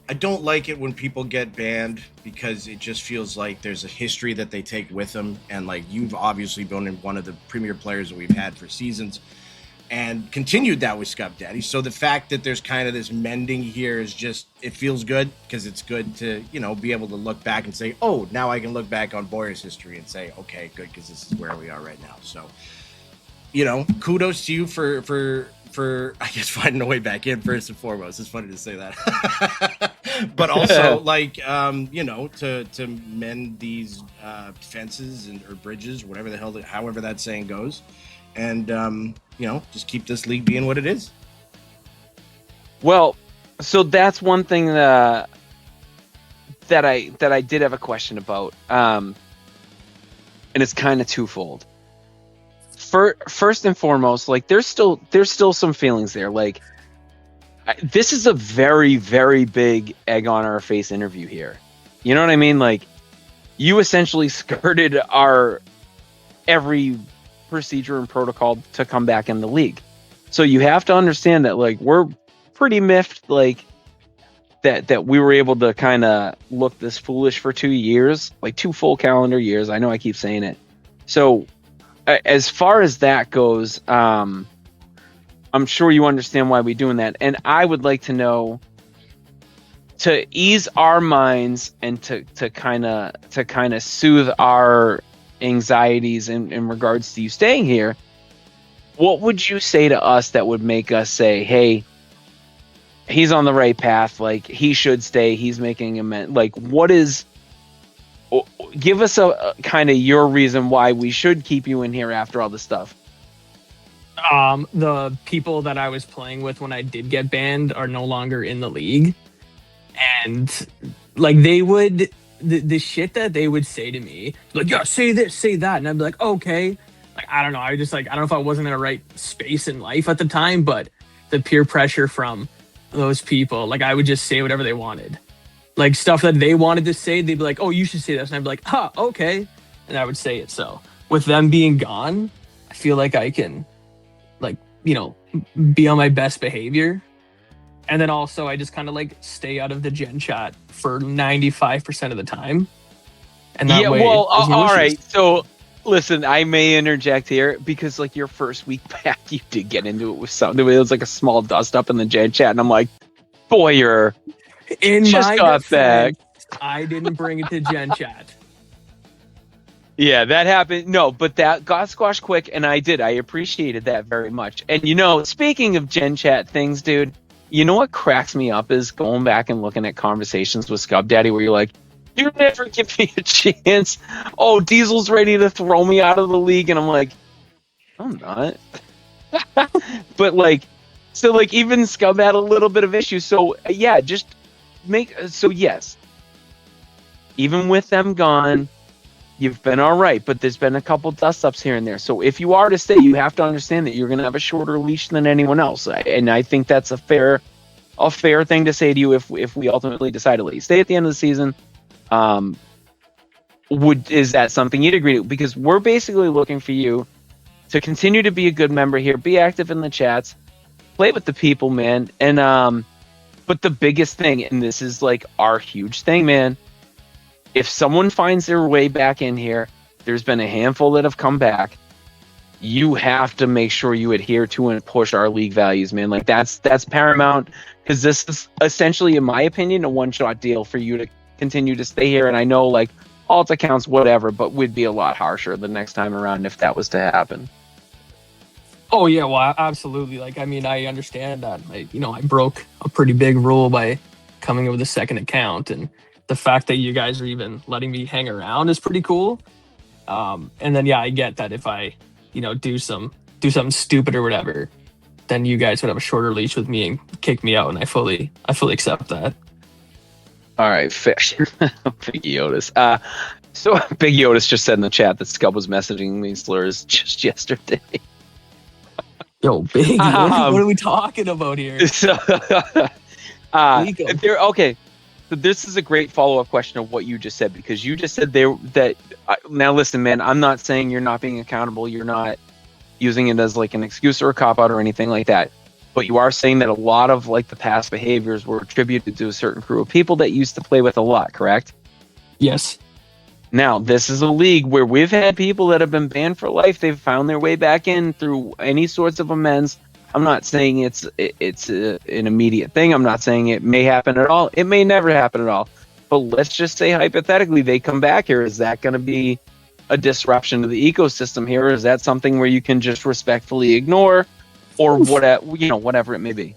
I don't like it when people get banned because it just feels like there's a history that they take with them. And like, you've obviously been one of the premier players that we've had for seasons and continued that with ScubDaddy. So the fact that there's kind of this mending here is just, it feels good because it's good to, be able to look back and say, oh, now I can look back on Boyer's history and say, okay, good, because this is where we are right now. So, kudos to you for I guess finding a way back in first and foremost. It's funny to say that. But also to mend these fences or bridges, whatever the hell, however that saying goes. And, just keep this league being what it is. Well, so that's one thing that I did have a question about. And it's kind of twofold. First and foremost, like there's still some feelings there. Like this is a very, very big egg on our face interview here. You know what I mean? Like you essentially skirted our every procedure and protocol to come back in the league. So you have to understand that like we're pretty miffed like that we were able to kind of look this foolish for 2 years, like 2 full calendar years. I know I keep saying it. So as far as that goes, I'm sure you understand why we're doing that. And I would like to know, to ease our minds and to kind of soothe our anxieties in regards to you staying here, what would you say to us that would make us say, hey, he's on the right path, like he should stay, he's making amends? Like give us a kind of your reason why we should keep you in here after all this stuff. The people that I was playing with when I did get banned are no longer in the league, and like they would the shit that they would say to me, like, yeah, say this, say that, and I'd be like, okay. Like, I don't know. I just like, I don't know if I wasn't in the right space in life at the time, but the peer pressure from those people, like I would just say whatever they wanted. Like stuff that they wanted to say, they'd be like, oh, you should say this. And I'd be like, huh, okay. And I would say it. So with them being gone, I feel like I can like, be on my best behavior. And then also I just kind of like stay out of the gen chat for 95% of the time. And that way, there's no all issues. right. So, listen, I may interject here because, like, your first week back, you did get into it with something. It was like a small dust up in the gen chat, and I'm like, Boyer, In just my got back. defense, I didn't bring it to gen chat. Yeah, that happened. No, but that got squashed quick, and I did. I appreciated that very much. And, you know, speaking of gen chat things, dude, you know what cracks me up is going back and looking at conversations with ScubDaddy where you're like, you never give me a chance. Oh, Diesel's ready to throw me out of the league. And I'm like, I'm not. But, like, so, like, even Scub had a little bit of issues. So, yeah, just so, yes. Even with them gone, you've been all right, but there's been a couple dust-ups here and there. So if you are to stay, you have to understand that you're going to have a shorter leash than anyone else. And I think that's a fair thing to say to you if we ultimately decide to let you stay at the end of the season. Is that something you'd agree to? Because we're basically looking for you to continue to be a good member here, be active in the chats, play with the people, man. And but the biggest thing, and this is like our huge thing, man, if someone finds their way back in here, there's been a handful that have come back, you have to make sure you adhere to and push our league values, man. Like that's paramount, because this is essentially, in my opinion, a one-shot deal for you to continue to stay here. And I know, like, alt accounts, whatever, but would be a lot harsher the next time around if that was to happen. Oh yeah, well, absolutely. Like, I mean, I understand that. I broke a pretty big rule by coming up with a second account, and the fact that you guys are even letting me hang around is pretty cool. And then, yeah, I get that if I, do something stupid or whatever, then you guys would have a shorter leash with me and kick me out, and I fully accept that. All right, fish. Big Yotis. So Big Yotis just said in the chat that Scub was messaging me slurs just yesterday. Yo, Big, what are we talking about here? So, okay. So this is a great follow-up question of what you just said, because you just said now listen, man, I'm not saying you're not being accountable. You're not using it as like an excuse or a cop-out or anything like that. But you are saying that a lot of like the past behaviors were attributed to a certain crew of people that used to play with a lot, correct? Yes. Now, this is a league where we've had people that have been banned for life. They've found their way back in through any sorts of amends. I'm not saying it's an immediate thing. I'm not saying it may happen at all. It may never happen at all. But let's just say hypothetically they come back here. Is that going to be a disruption to the ecosystem here? Or is that something where you can just respectfully ignore, or whatever it may be?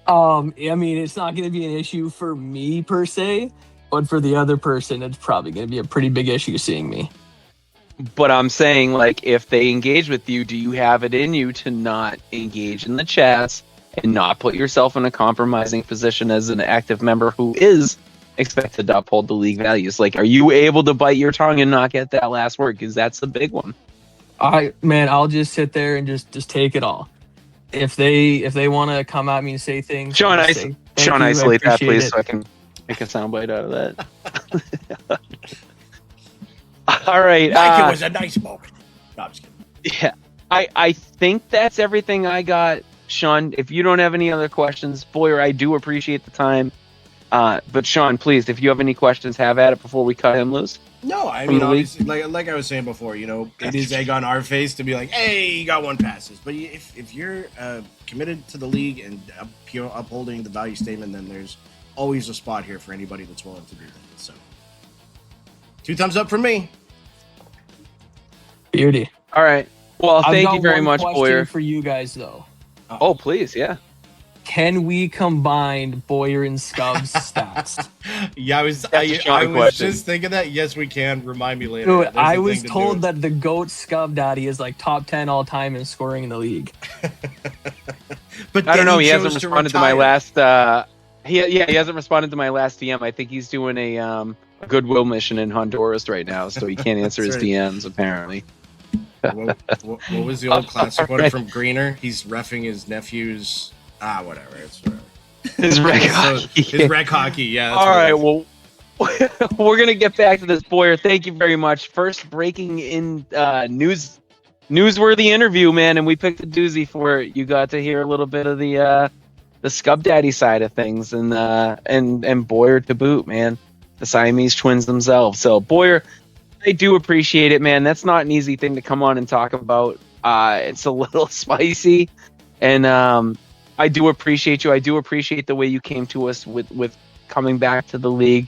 I mean, it's not going to be an issue for me per se, but for the other person, it's probably going to be a pretty big issue seeing me. But I'm saying, like, if they engage with you, do you have it in you to not engage in the chats and not put yourself in a compromising position as an active member who is expected to uphold the league values? Like, are you able to bite your tongue and not get that last word? Because that's the big one. I'll just sit there and just take it all. If they want to come at me and say things, Sean, isolate that, please, so I can make a soundbite out of that. All right. Like it was a nice moment. No, I'm just kidding. Yeah, I think that's everything I got, Sean. If you don't have any other questions, Boyer, I do appreciate the time. But Sean, please, if you have any questions, have at it before we cut him loose. No, I mean, obviously, like I was saying before, it is egg on our face to be like, hey, you got one passes. But if you're committed to the league and upholding the value statement, then there's always a spot here for anybody that's willing to do that. So, 2 thumbs up from me. Beauty. All right. Well, thank you very one much, question Boyer. for you guys, though. Oh, please, yeah. Can we combine Boyer and Scub's stats? Yeah, I was just thinking that. Yes, we can. Remind me later. Dude, I was told that the GOAT ScubDaddy is like top 10 all time in scoring in the league. But I don't know. He hasn't responded to my last. He hasn't responded to my last DM. I think he's doing a goodwill mission in Honduras right now, so he can't answer his DMs apparently. What was the old classic quote from Greener? He's reffing his nephew's. Whatever. It's whatever. His rec hockey. His rec hockey. Yeah. All right. Well, we're gonna get back to this, Boyer. Thank you very much. First breaking in newsworthy interview, man, and we picked a doozy for it. You got to hear a little bit of the the ScubDaddy side of things, and Boyer to boot, man, the Siamese twins themselves. So Boyer, I do appreciate it, man. That's not an easy thing to come on and talk about. It's a little spicy, and I do appreciate you. I do appreciate the way you came to us with coming back to the league.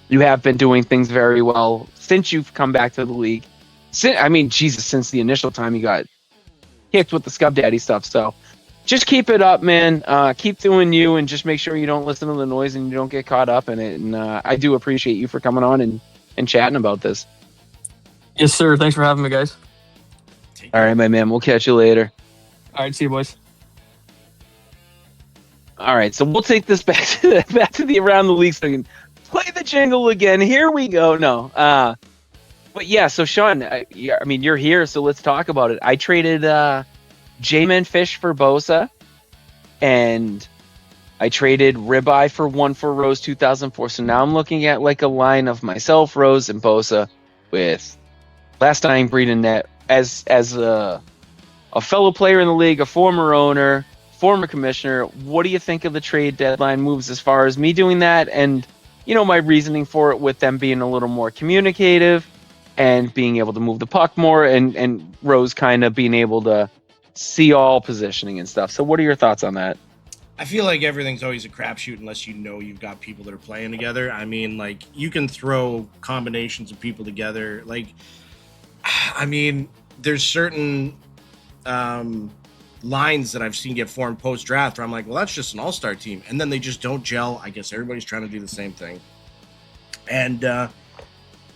You have been doing things very well since you've come back to the league. Since the initial time you got kicked with the ScubDaddy stuff. So just keep it up, man. Keep doing you, and just make sure you don't listen to the noise and you don't get caught up in it. And I do appreciate you for coming on and chatting about this. Yes, sir. Thanks for having me, guys. All right, my man. We'll catch you later. All right, see you, boys. All right, so we'll take this back to the around the league so you can play the jingle again. Here we go. No, but yeah. So Sean, you're here, so let's talk about it. I traded J-Man Fish for Bosa, and I traded Ribeye for 1 for Rose 2004. So now I'm looking at like a line of myself, Rose, and Bosa with Last Dying Breed and Net as a fellow player in the league, a former owner, former commissioner. What do you think of the trade deadline moves as far as me doing that, and my reasoning for it with them being a little more communicative and being able to move the puck more, and Rose kind of being able to see all positioning and stuff. So what are your thoughts on that? I feel like everything's always a crapshoot unless you've got people that are playing together. I mean, like, you can throw combinations of people together. Like, I mean, there's certain lines that I've seen get formed post-draft where I'm like, well, that's just an all-star team. And then they just don't gel. I guess everybody's trying to do the same thing. And,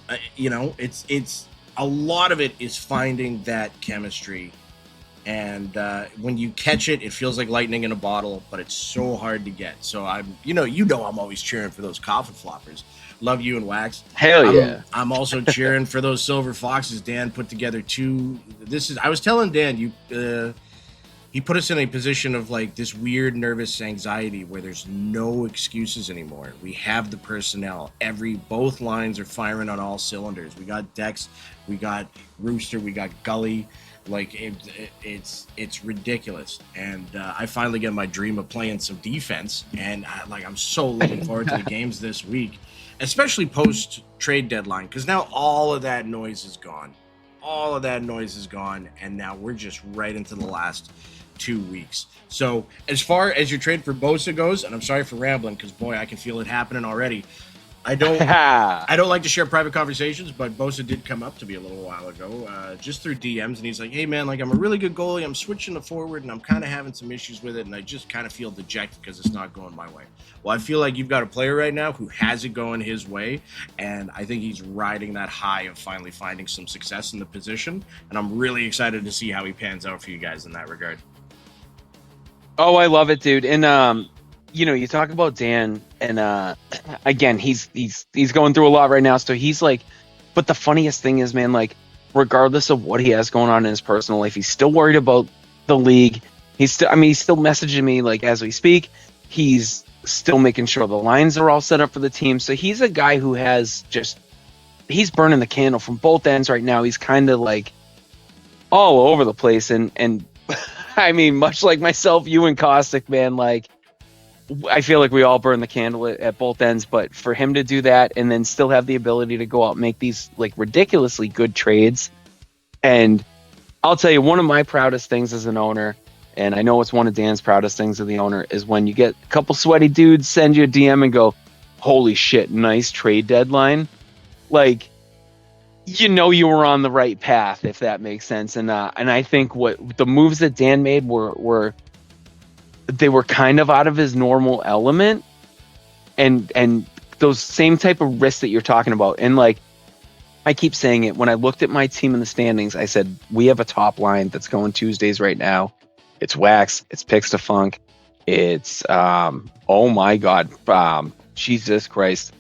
it's a lot of it is finding that chemistry. And when you catch it, it feels like lightning in a bottle, but it's so hard to get. So I'm always cheering for those coffin floppers. Love you and Wax. Hell yeah. I'm also cheering for those Silver Foxes. Dan put together two. I was telling Dan, he put us in a position of like this weird nervous anxiety where there's no excuses anymore. We have the personnel. Both lines are firing on all cylinders. We got Dex, we got Rooster, we got Gully. Like it's ridiculous, and I finally get my dream of playing some defense, and I'm so looking forward to the games this week, especially post trade deadline, because now all of that noise is gone. And now we're just right into the last 2 weeks. So as far as your trade for Bosa goes, and I'm sorry for rambling, because boy, I can feel it happening already. I don't like to share private conversations, but Bosa did come up to me a little while ago, just through DMs, and he's like, hey man, like, I'm a really good goalie, I'm switching to forward, and I'm kind of having some issues with it, and I just kind of feel dejected because it's not going my way. Well, I feel like you've got a player right now who has it going his way, and I think he's riding that high of finally finding some success in the position, and I'm really excited to see how he pans out for you guys in that regard. Oh, I love it, dude. And you talk about Dan, and again, he's going through a lot right now. So he's like, but the funniest thing is, man, like, regardless of what he has going on in his personal life, he's still worried about the league. He's still messaging me like as we speak. He's still making sure the lines are all set up for the team. So he's a guy who he's burning the candle from both ends right now. He's kind of like all over the place, and I mean, much like myself, you and Caustic, man, like, I feel like we all burn the candle at both ends, but for him to do that and then still have the ability to go out and make these like ridiculously good trades. And I'll tell you, one of my proudest things as an owner, and I know it's one of Dan's proudest things as the owner, is when you get a couple sweaty dudes send you a DM and go, holy shit, nice trade deadline. Like, you were on the right path, if that makes sense. And I think what the moves that Dan made were they were kind of out of his normal element, and those same type of risks that you're talking about. And like, I keep saying it, when I looked at my team in the standings, I said, we have a top line that's going Tuesdays right now. It's Wax, it's Pix to Funk, it's oh my God, Jesus Christ,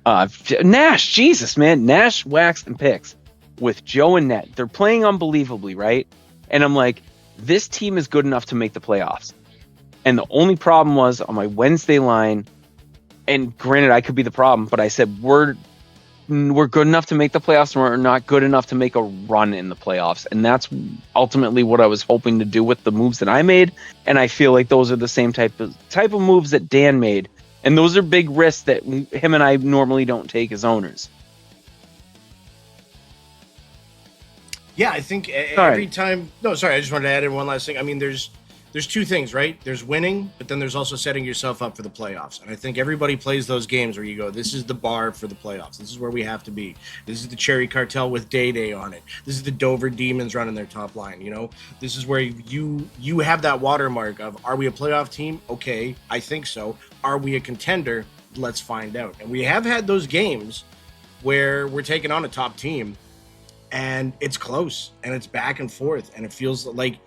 Nash, Jesus, man, Nash, Wax, and Pix with Joe and Net. They're playing unbelievably, right? And I'm like, this team is good enough to make the playoffs. And the only problem was on my Wednesday line, and granted, I could be the problem, but I said, we're good enough to make the playoffs, and we're not good enough to make a run in the playoffs. And that's ultimately what I was hoping to do with the moves that I made. And I feel like those are the same type of moves that Dan made. And those are big risks that him and I normally don't take as owners. Yeah, I think every time. No, sorry, I just wanted to add in one last thing. I mean, there's two things, right? There's winning, but then there's also setting yourself up for the playoffs. And I think everybody plays those games where you go, this is the bar for the playoffs. This is where we have to be. This is the Cherry Cartel with Day on it. This is the Dover Demons running their top line. You know, this is where you have that watermark of, are we a playoff team? Okay, I think so. Are we a contender? Let's find out. And we have had those games where we're taking on a top team, and it's close, and it's back and forth, and it feels like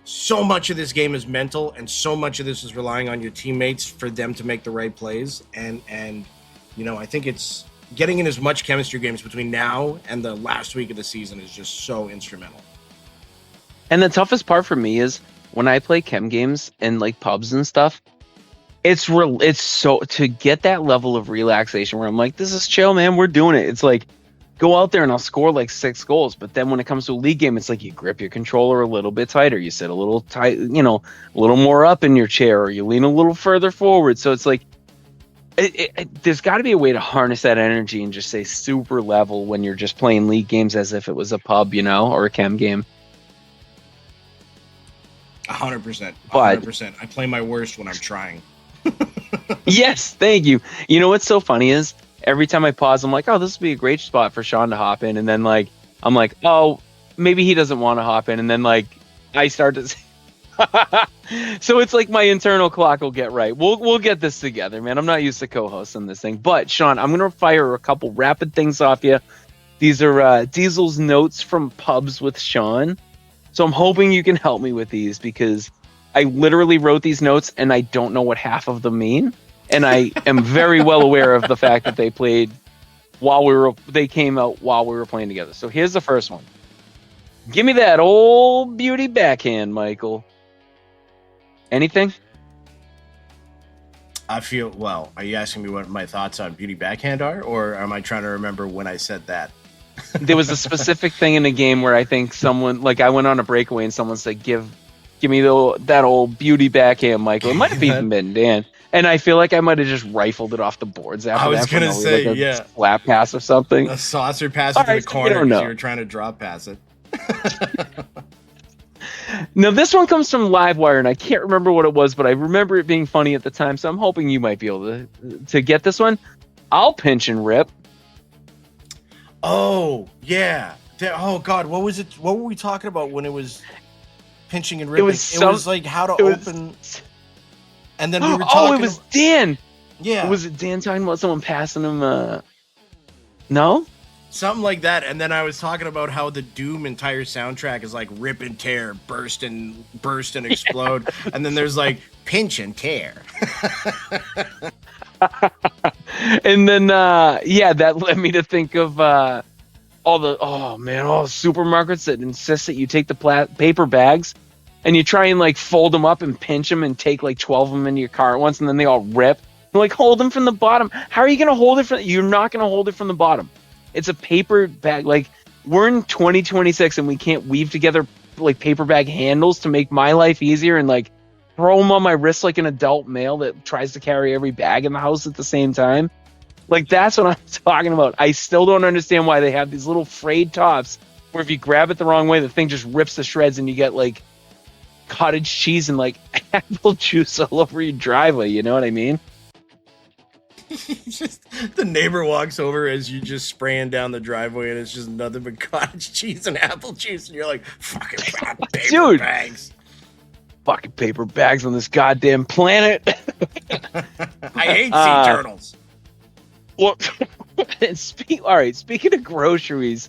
so much of this game is mental, and so much of this is relying on your teammates for them to make the right plays. And you know, I think it's getting in as much chemistry games between now and the last week of the season is just so instrumental. And the toughest part for me is when I play chem games and like pubs and stuff, it's so to get that level of relaxation where I'm like, this is chill, man, we're doing it. It's like, go out there and I'll score like 6 goals. But then when it comes to a league game, it's like you grip your controller a little bit tighter. You sit a little tight, you know, a little more up in your chair, or you lean a little further forward. So it's like, there's got to be a way to harness that energy and just say super level when you're just playing league games as if it was a pub, you know, or a chem game. 100%. 100%. I play my worst when I'm trying. Yes, thank you. You know what's so funny is, every time I pause, I'm like, oh, this would be a great spot for Sean to hop in. And then, like, I'm like, oh, maybe he doesn't want to hop in. And then, like, I start to... So it's like my internal clock will get right. We'll get this together, man. I'm not used to co-hosting this thing. But, Sean, I'm going to fire a couple rapid things off you. These are Diesel's notes from pubs with Sean. So I'm hoping you can help me with these, because I literally wrote these notes and I don't know what half of them mean. And I am very well aware of the fact that they came out while we were playing together. So here's the first one. Give me that old beauty backhand, Michael. Anything? Are you asking me what my thoughts on beauty backhand are, or am I trying to remember when I said that? There was a specific thing in the game where I think someone, like, I went on a breakaway and someone said, give me that old beauty backhand, Michael. It might have even been Dan. And I feel like I might have just rifled it off the boards after that. I was going to say, like a slap pass or something. A saucer pass into the corner because you were trying to drop pass it. Now, this one comes from Livewire, and I can't remember what it was, but I remember it being funny at the time, so I'm hoping you might be able to get this one. I'll pinch and rip. Oh, yeah. Oh, God, what was it? What were we talking about when it was pinching and ripping? It was like how to open... And then we were talking... Oh, it was Dan. Yeah. Was it Dan talking about someone passing him? No? Something like that. And then I was talking about how the Doom entire soundtrack is like rip and tear, burst and explode. And then there's like pinch and tear. And then, that led me to think of all the supermarkets that insist that you take the paper bags and you try and like fold them up and pinch them and take like 12 of them into your car at once, and then they all rip. You're like, hold them from the bottom. How are you going to hold it from? You're not going to hold it from the bottom. It's a paper bag. Like, we're in 2026 and we can't weave together like paper bag handles to make my life easier and like throw them on my wrist like an adult male that tries to carry every bag in the house at the same time. Like, that's what I'm talking about. I still don't understand why they have these little frayed tops where if you grab it the wrong way, the thing just rips to shreds and you get like cottage cheese and like apple juice all over your driveway. You know what I mean? Just the neighbor walks over as you just spraying down the driveway and it's just nothing but cottage cheese and apple juice, and you're like, fucking paper bags. Fucking paper bags on this goddamn planet. I hate sea turtles. Well, speaking of groceries,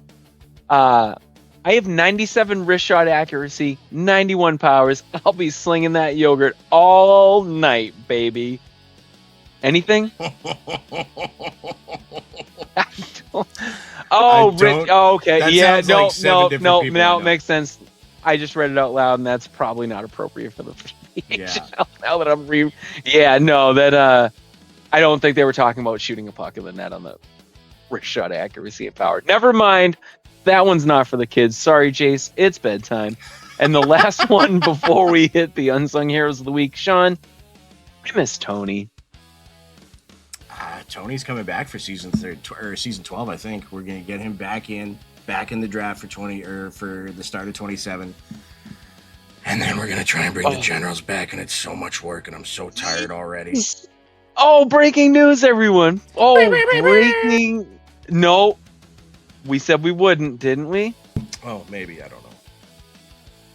I have 97 wrist shot accuracy, 91 powers. I'll be slinging that yogurt all night, baby. Anything? Okay. Yeah, no. Now it makes sense. I just read it out loud, and that's probably not appropriate for the V.V.H.L. Now that I'm I don't think they were talking about shooting a puck in the net on the wrist shot accuracy and power. Never mind. That one's not for the kids. Sorry, Jace. It's bedtime. And the last one before we hit the Unsung Heroes of the Week, Sean, I miss Tony. Tony's coming back for season 12. I think we're gonna get him back in the draft for for the start of 27, and then we're gonna try and bring the generals back. And it's so much work, and I'm so tired already. Oh, breaking news, everyone! Oh, breaking! No, we said we wouldn't, didn't we? Oh, maybe, I don't know.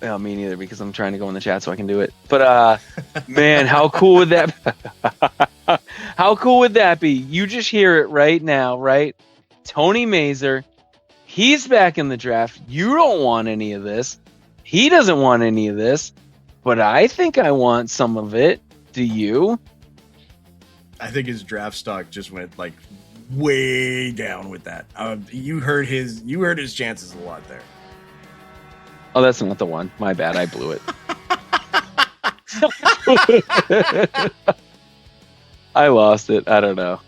Well, me neither, because I'm trying to go in the chat so I can do it. But man, how cool would that? How cool would that be? You just hear it right now, right? Tony Mazer, he's back in the draft. You don't want any of this. He doesn't want any of this, but I think I want some of it. Do you? I think his draft stock just went like way down with that. You heard his chances a lot there. Oh, that's not the one. My bad. I blew it. I lost it. I don't know.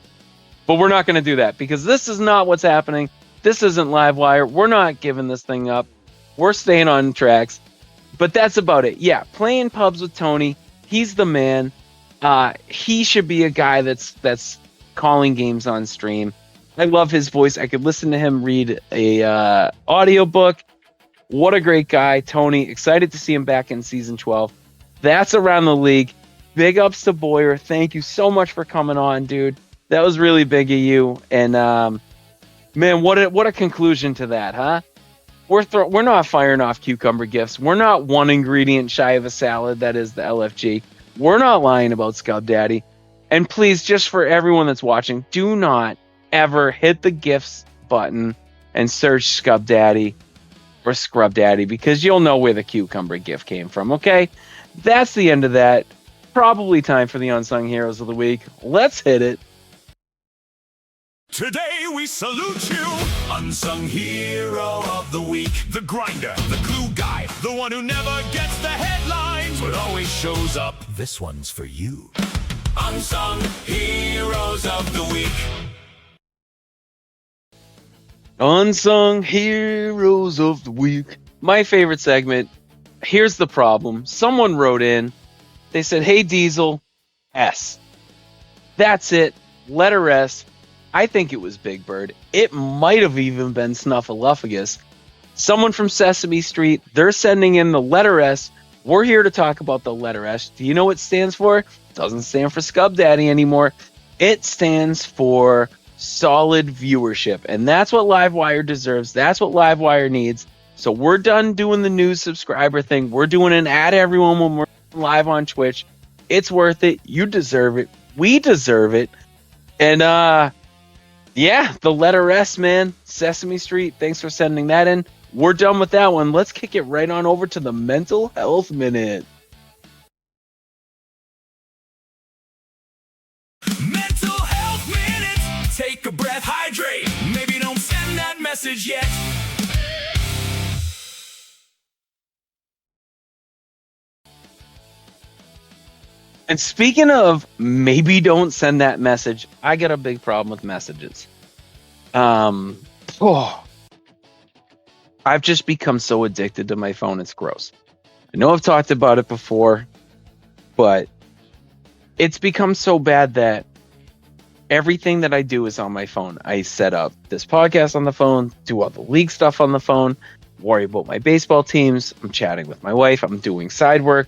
But we're not going to do that because this is not what's happening. This isn't Livewire. We're not giving this thing up. We're staying on tracks. But that's about it. Yeah, playing pubs with Tony. He's the man. He should be a guy that's calling games on stream. I love his voice. I could listen to him read a audiobook. What a great guy, Tony. Excited to see him back in season 12. That's around the league. Big ups to Boyer. Thank you so much for coming on, dude. That was really big of you. And man, what a conclusion to that, huh? We're not firing off cucumber gifts. We're not one ingredient shy of a salad that is the LFG. We're not lying about ScubDaddy. And please, just for everyone that's watching, do not ever hit the gifts button and search ScubDaddy or ScrubDaddy, because you'll know where the cucumber gift came from, okay? That's the end of that. Probably time for the Unsung Heroes of the Week. Let's hit it. Today we salute you, Unsung Hero of the Week. The grinder, the glue guy, the one who never gets the headlines but always shows up. This one's for you. Unsung Heroes of the Week. Unsung Heroes of the Week. My favorite segment. Here's the problem. Someone wrote in. They said, hey, Diesel, S. That's it. Letter S. I think it was Big Bird. It might have even been Snuffleupagus. Someone from Sesame Street. They're sending in the letter S. We're here to talk about the letter S. Do you know what it stands for? It doesn't stand for ScubDaddy anymore. It stands for solid viewership. And that's what Livewire deserves. That's what Livewire needs. So we're done doing the new subscriber thing. We're doing an ad everyone when we're live on Twitch. It's worth it. You deserve it. We deserve it. And yeah, the letter S, man. Sesame Street. Thanks for sending that in. We're done with that one. Let's kick it right on over to the Mental Health Minute. Mental Health Minute. Take a breath, hydrate. Maybe don't send that message yet. And speaking of maybe don't send that message, I got a big problem with messages. I've just become so addicted to my phone, it's gross. I know I've talked about it before, but it's become so bad that everything that I do is on my phone. I set up this podcast on the phone, do all the league stuff on the phone, worry about my baseball teams. I'm chatting with my wife. I'm doing side work,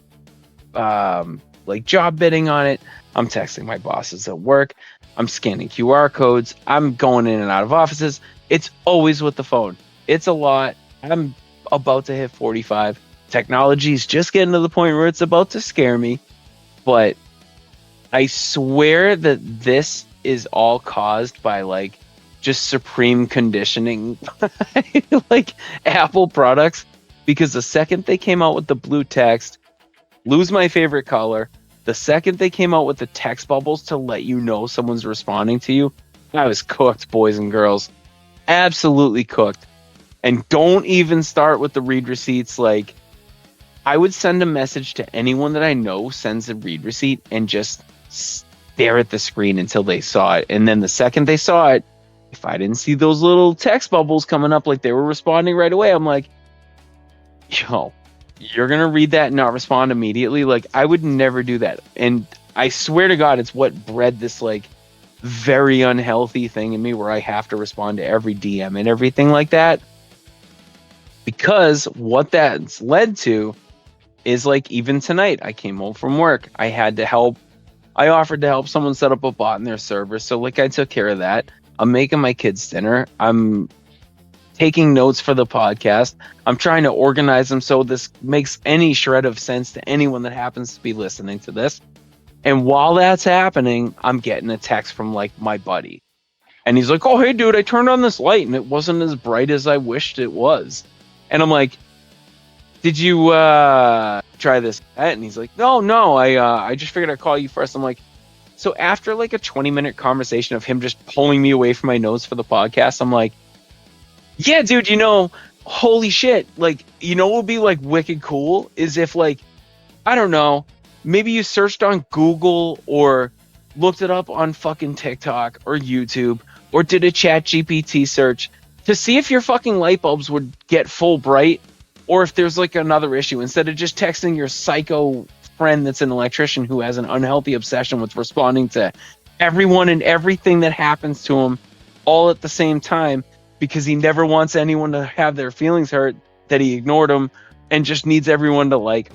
like job bidding on it. I'm texting my bosses at work. I'm scanning QR codes. I'm going in and out of offices. It's always with the phone. It's a lot. I'm about to hit 45. Technology is just getting to the point where it's about to scare me. But I swear that this is all caused by like just supreme conditioning, like Apple products. Because the second they came out with the blue text, lose my favorite color, the second they came out with the text bubbles to let you know someone's responding to you, I was cooked, boys and girls. Absolutely cooked. And don't even start with the read receipts. Like, I would send a message to anyone that I know sends a read receipt and just stare at the screen until they saw it. And then the second they saw it, if I didn't see those little text bubbles coming up like they were responding right away, I'm like, yo, you're going to read that and not respond immediately? Like, I would never do that. And I swear to God, it's what bred this, like, very unhealthy thing in me where I have to respond to every DM and everything like that. Because what that's led to is, like, even tonight, I came home from work. I offered to help someone set up a bot in their server. So, like, I took care of that. I'm making my kids dinner. I'm taking notes for the podcast. I'm trying to organize them so this makes any shred of sense to anyone that happens to be listening to this. And while that's happening, I'm getting a text from, like, my buddy. And he's like, oh, hey, dude, I turned on this light and it wasn't as bright as I wished it was. And I'm like, did you try this? And he's like, no, I just figured I'd call you first. I'm like, so after like a 20-minute conversation of him just pulling me away from my notes for the podcast, I'm like, yeah, dude, holy shit. Like, what would be like wicked cool is if, like, I don't know, maybe you searched on Google or looked it up on fucking TikTok or YouTube or did a chat GPT search to see if your fucking light bulbs would get full bright or if there's like another issue, instead of just texting your psycho friend that's an electrician who has an unhealthy obsession with responding to everyone and everything that happens to him all at the same time because he never wants anyone to have their feelings hurt, that he ignored them and just needs everyone to like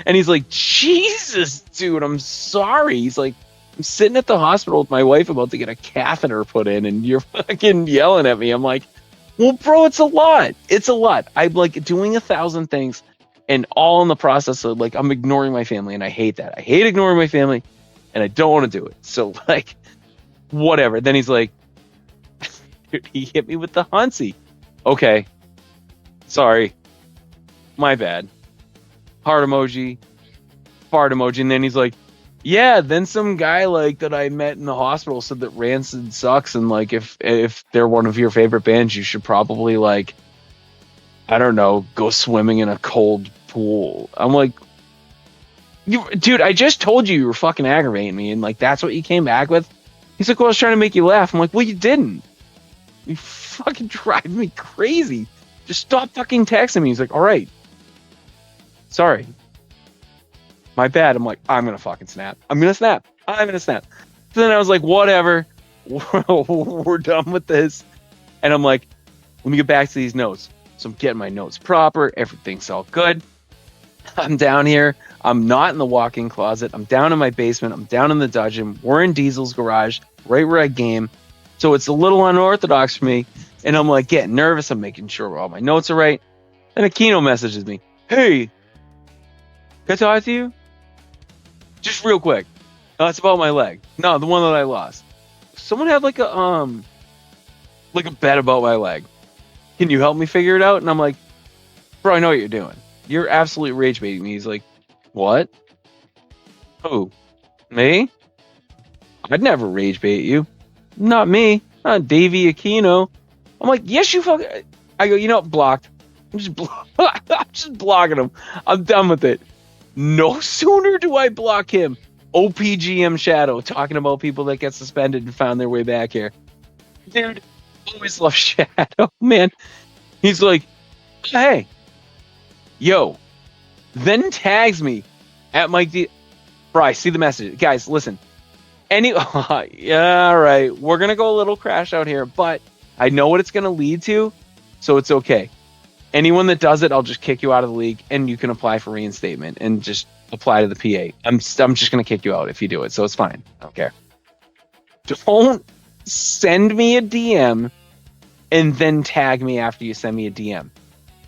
and he's like, Jesus, dude, I'm sorry. He's like, I'm sitting at the hospital with my wife about to get a catheter put in and you're fucking yelling at me. I'm like, well, bro, it's a lot. It's a lot. I'm like doing 1,000 things and all in the process of, like, I'm ignoring my family and I hate that. I hate ignoring my family and I don't want to do it. So, like, whatever. Then he's like, dude, he hit me with the Hansi. Okay. Sorry. My bad. Heart emoji. Fart emoji. And then he's like, yeah, then some guy like that I met in the hospital said that Rancid sucks, and like if they're one of your favorite bands, you should probably, like, I don't know, go swimming in a cold pool. I'm like, dude, I just told you were fucking aggravating me, and like that's what you came back with. He's like, well, I was trying to make you laugh. I'm like, well, you didn't. You fucking drive me crazy. Just stop fucking texting me. He's like, all right, sorry. My bad. I'm like, I'm gonna fucking snap. I'm gonna snap. So then I was like, whatever. We're done with this. And I'm like, let me get back to these notes. So I'm getting my notes proper. Everything's all good. I'm down here. I'm not in the walk-in closet. I'm down in my basement. I'm down in the dungeon. We're in Diesel's garage, right where I game. So it's a little unorthodox for me. And I'm like getting nervous. I'm making sure all my notes are right. Then Aquino messages me. Hey, can I talk to you? Just real quick. It's about my leg. No, the one that I lost. Someone had like a bet about my leg. Can you help me figure it out? And I'm like, bro, I know what you're doing. You're absolutely rage baiting me. He's like, what? Who? Me? I'd never rage bait you. Not me. Not Davey Aquino. I'm like, yes, you fucking. I go, blocked. I'm just blocking him. I'm done with it. No sooner do I block him, OPGM Shadow talking about people that get suspended and found their way back here. Dude, always love Shadow, man. He's like, hey, yo, then tags me at Mike D. Bro, I see the message. Guys, listen. Yeah, all right. We're going to go a little crash out here, but I know what it's going to lead to, so it's okay. Anyone that does it, I'll just kick you out of the league, and you can apply for reinstatement and just apply to the PA. I'm just going to kick you out if you do it, so it's fine. I don't care. Don't send me a DM and then tag me after you send me a DM.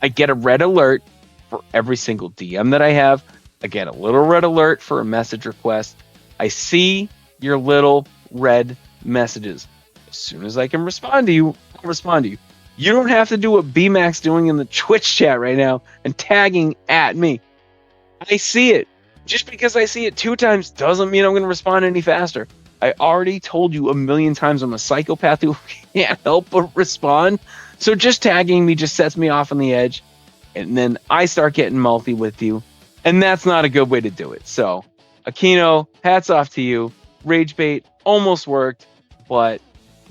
I get a red alert for every single DM that I have. I get a little red alert for a message request. I see your little red messages. As soon as I can respond to you, I'll respond to you. You don't have to do what B-Mac's doing in the Twitch chat right now and tagging at me. I see it. Just because I see it 2 times doesn't mean I'm going to respond any faster. I already told you a million times I'm a psychopath who can't help but respond. So just tagging me just sets me off on the edge. And then I start getting multi with you. And that's not a good way to do it. So, Aquino, hats off to you. Rage bait almost worked, but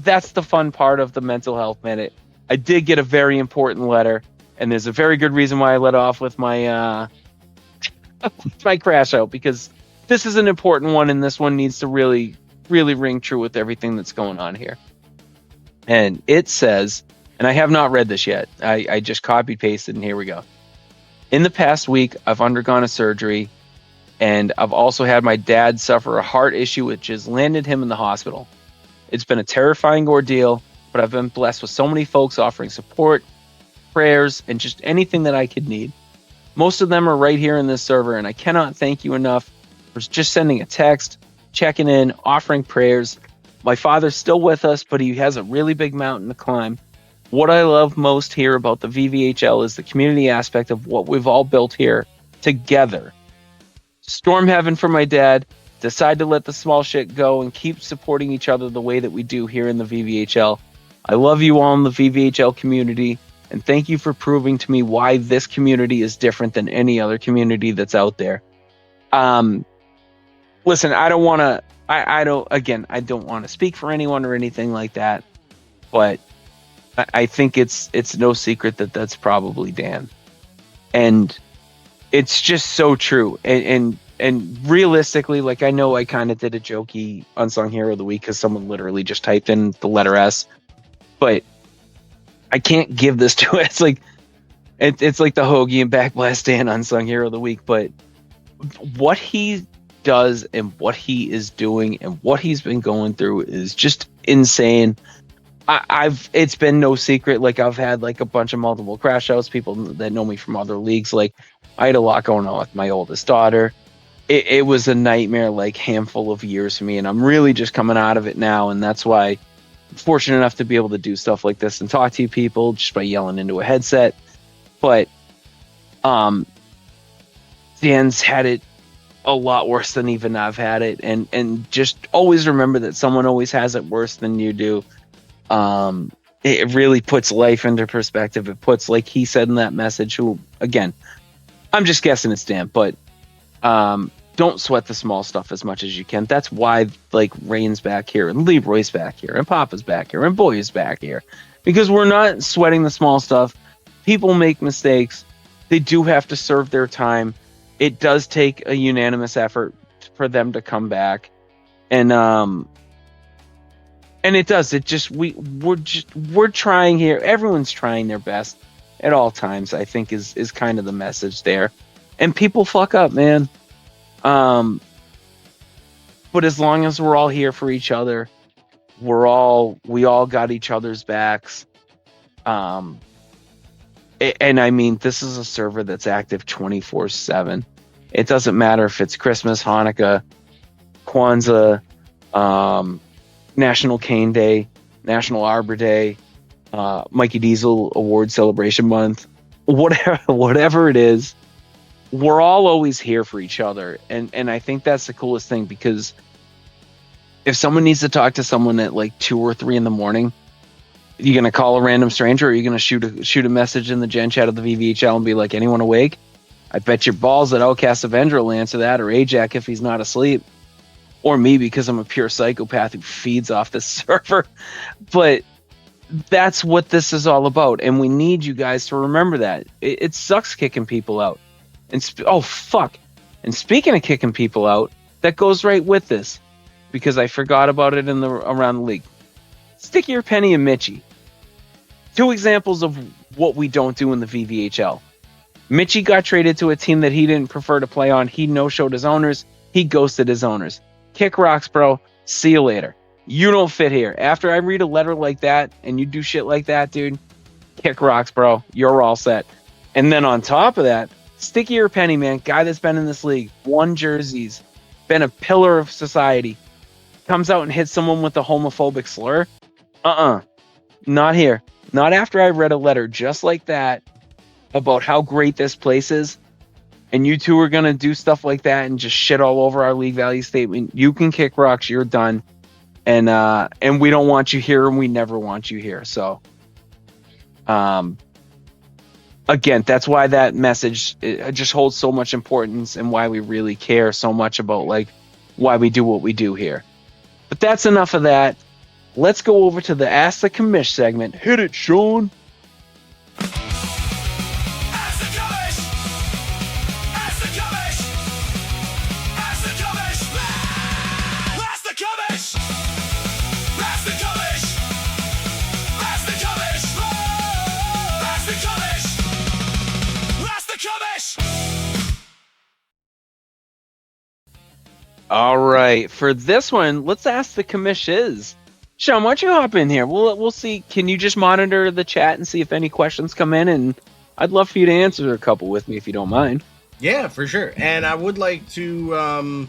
that's the fun part of the Mental Health Minute. I did get a very important letter, and there's a very good reason why I let off with my my crash out, because this is an important one, and this one needs to really, really ring true with everything that's going on here. And it says, and I have not read this yet. I just copy pasted, and here we go. In the past week, I've undergone a surgery, and I've also had my dad suffer a heart issue, which has landed him in the hospital. It's been a terrifying ordeal, but I've been blessed with so many folks offering support, prayers, and just anything that I could need. Most of them are right here in this server, and I cannot thank you enough for just sending a text, checking in, offering prayers. My father's still with us, but he has a really big mountain to climb. What I love most here about the V.V.H.L is the community aspect of what we've all built here together. Storm heaven for my dad. Decide to let the small shit go and keep supporting each other the way that we do here in the V.V.H.L. I love you all in the V.V.H.L community, and thank you for proving to me why this community is different than any other community that's out there. Listen, I don't want to, I don't want to speak for anyone or anything like that, but I think it's no secret that that's probably Dan. And it's just so true. And realistically, like, I know I kind of did a jokey Unsung Hero of the Week because someone literally just typed in the letter S, but I can't give this to it. It's like it's like the Hoagie and Backblast Dan Unsung Hero of the Week. But what he does and what he is doing and what he's been going through is just insane. It's been no secret. Like, I've had like a bunch of multiple crash outs. People that know me from other leagues, like, I had a lot going on with my oldest daughter. It was a nightmare, like, handful of years for me, and I'm really just coming out of it now. And that's why I'm fortunate enough to be able to do stuff like this and talk to you people just by yelling into a headset. But Dan's had it a lot worse than even I've had it, and just always remember that someone always has it worse than you do. It really puts life into perspective. It puts, like he said in that message, who, again, I'm just guessing it's Dan, but don't sweat the small stuff as much as you can. That's why, like, Rain's back here, and Leroy's back here, and Papa's back here, and Boy is back here, because we're not sweating the small stuff. People make mistakes. They do have to serve their time. It does take a unanimous effort for them to come back, and it does. It just we're trying here. Everyone's trying their best at all times, I think is kind of the message there. And people fuck up, man. But as long as we're all here for each other, we all got each other's backs. And I mean, this is a server that's active 24/7. It doesn't matter if it's Christmas, Hanukkah, Kwanzaa, National Cane Day, National Arbor Day, Mikey Diesel Award Celebration Month, whatever it is. We're all always here for each other. And I think that's the coolest thing, because if someone needs to talk to someone at like 2 or 3 in the morning, you going to call a random stranger, or are you going to shoot a message in the gen chat of the V.V.H.L and be like, anyone awake? I bet your balls that Outcast Avenger will answer that, or Ajax if he's not asleep, or me because I'm a pure psychopath who feeds off this server. But that's what this is all about. And we need you guys to remember that. It sucks kicking people out. And oh fuck! And speaking of kicking people out, that goes right with this, because I forgot about it around the league. Sticky or Penny and Mitchie, 2 examples of what we don't do in the V.V.H.L. Mitchie got traded to a team that he didn't prefer to play on. He no-showed his owners. He ghosted his owners. Kick rocks, bro. See you later. You don't fit here. After I read a letter like that and you do shit like that, dude, kick rocks, bro. You're all set. And then on top of that, Sticky or Penny, man, guy that's been in this league, won jerseys, been a pillar of society, comes out and hits someone with a homophobic slur. Not here. Not after I read a letter just like that about how great this place is, and you two are going to do stuff like that and just shit all over our league value statement. You can kick rocks. You're done. And we don't want you here, and we never want you here. So, again, that's why that message, it just holds so much importance, and why we really care so much about, like, why we do what we do here. But that's enough of that. let's go over to the Ask the Commish segment. Hit it, Sean. Ask the commish! Ask the commish! Ask the commish! Ask the commish! Ask the commish! Ask the commish! Ask the commish! Ask the commish! All right, for this one, let's ask the commishes. Sean, why don't you hop in here? We'll see. Can you just monitor the chat and see if any questions come in? And I'd love for you to answer a couple with me if you don't mind. Yeah, for sure. And I would like to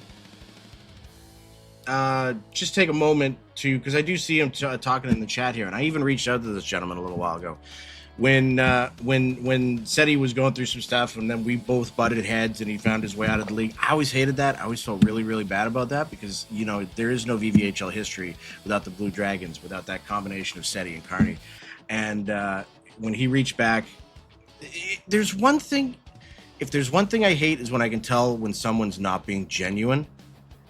just take a moment to, because I do see him talking in the chat here, and I even reached out to this gentleman a little while ago. When SETI was going through some stuff, and then we both butted heads, and he found his way out of the league. I always hated that. I always felt really, really bad about that because, you know, there is no V.V.H.L history without the Blue Dragons, without that combination of SETI and Carney. And when he reached back, there's one thing. If there's one thing I hate is when I can tell when someone's not being genuine.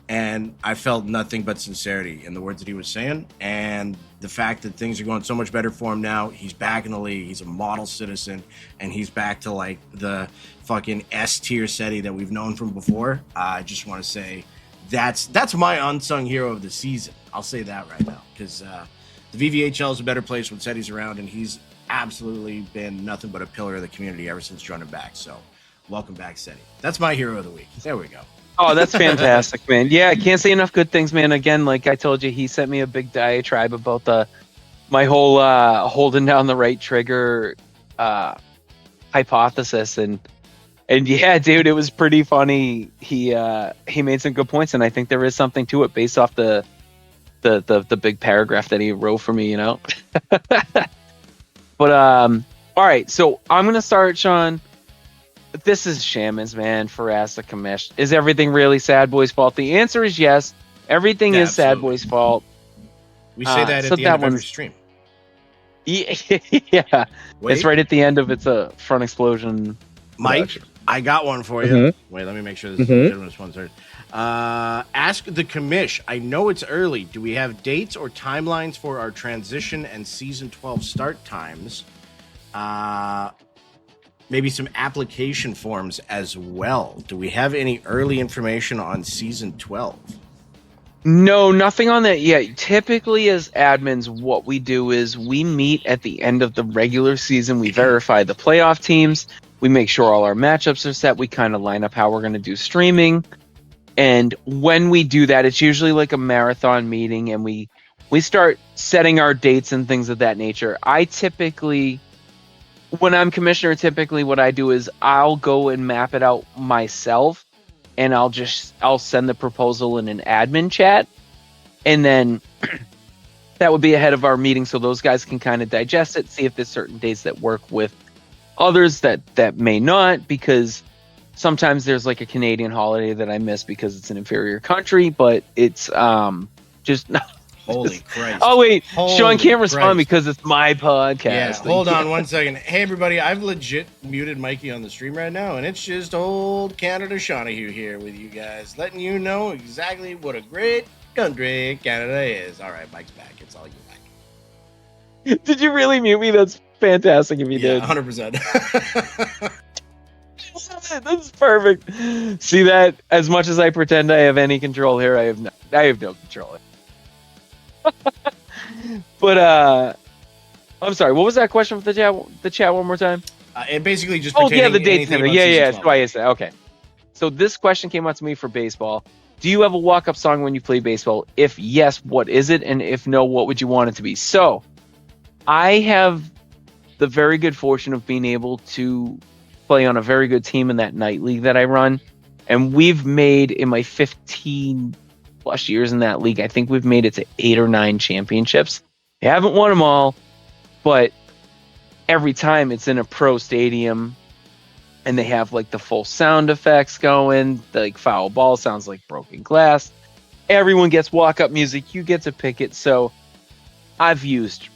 And I felt nothing but sincerity in the words that he was saying. And the fact that things are going so much better for him now, he's back in the league, he's a model citizen, and he's back to like the fucking S-tier SETI that we've known from before. I just want to say that's my unsung hero of the season. I'll say that right now, because the V.V.H.L is a better place when SETI's around, and he's absolutely been nothing but a pillar of the community ever since joining back. So welcome back, SETI. That's my hero of the week. There we go. Oh, that's fantastic, man. Yeah, I can't say enough good things, man. Again, like I told you, he sent me a big diatribe about my whole holding down the right trigger hypothesis, and yeah, dude, it was pretty funny. He made some good points, and I think there is something to it based off the big paragraph that he wrote for me, you know. But all right, so I'm gonna start, Sean. This is Shaman's, man, for Ask the Commish. Is everything really Sad Boy's fault? The answer is yes. Everything is Sad Boy's fault. We say that at the end of every stream. Yeah. Wait. It's right at the end of its front explosion. Mike, production. I got one for you. Wait, let me make sure this is a legitimate one. Ask the Commish. I know it's early. Do we have dates or timelines for our transition and season 12 start times? Maybe some application forms as well. Do we have any early information on season 12? No, nothing on that yet. Typically, as admins, what we do is we meet at the end of the regular season. We verify the playoff teams. We make sure all our matchups are set. We kind of line up how we're going to do streaming. And when we do that, it's usually like a marathon meeting, and we start setting our dates and things of that nature. I typically... When I'm commissioner, typically what I do is I'll go and map it out myself, and I'll send the proposal in an admin chat, and then that would be ahead of our meeting, so those guys can kind of digest it, see if there's certain dates that work with others that may not, because sometimes there's like a Canadian holiday that I miss because it's an inferior country, but it's just Holy Christ. Oh, wait. Holy Sean can't respond Christ. because it's my podcast. Yeah, hold on one second. Hey, everybody. I've legit muted Mikey on the stream right now, and it's just old Canada Shawnahue here with you guys, letting you know exactly what a great country Canada is. All right, Mike's back. It's all you, Mike. Did you really mute me? That's fantastic if you did. 100%. That's perfect. See that? As much as I pretend I have any control here, I have no control. But I'm sorry. What was that question for the chat one more time? It basically just the dates. Yeah. That's why is that? Okay. So this question came out to me for baseball. Do you have a walk-up song when you play baseball? If yes, what is it? And if no, what would you want it to be? So I have the very good fortune of being able to play on a very good team in that night league that I run. And we've made, in my 15 plus years in that league, I think we've made it to 8 or 9 championships. We haven't won them all, but every time it's in a pro stadium and they have like the full sound effects going, the like foul ball sounds like broken glass. Everyone gets walk-up music. You get to pick it. So I've used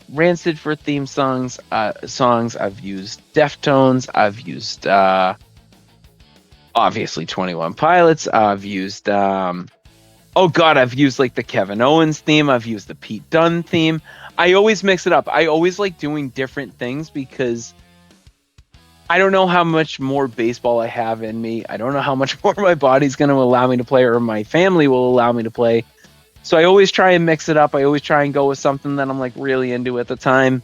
Rancid for theme songs. I've used Deftones. I've used obviously 21 Pilots. I've used Oh God, I've used like the Kevin Owens theme. I've used the Pete Dunne theme. I always mix it up. I always like doing different things because I don't know how much more baseball I have in me. I don't know how much more my body's going to allow me to play or my family will allow me to play. So I always try and mix it up. I always try and go with something that I'm like really into at the time.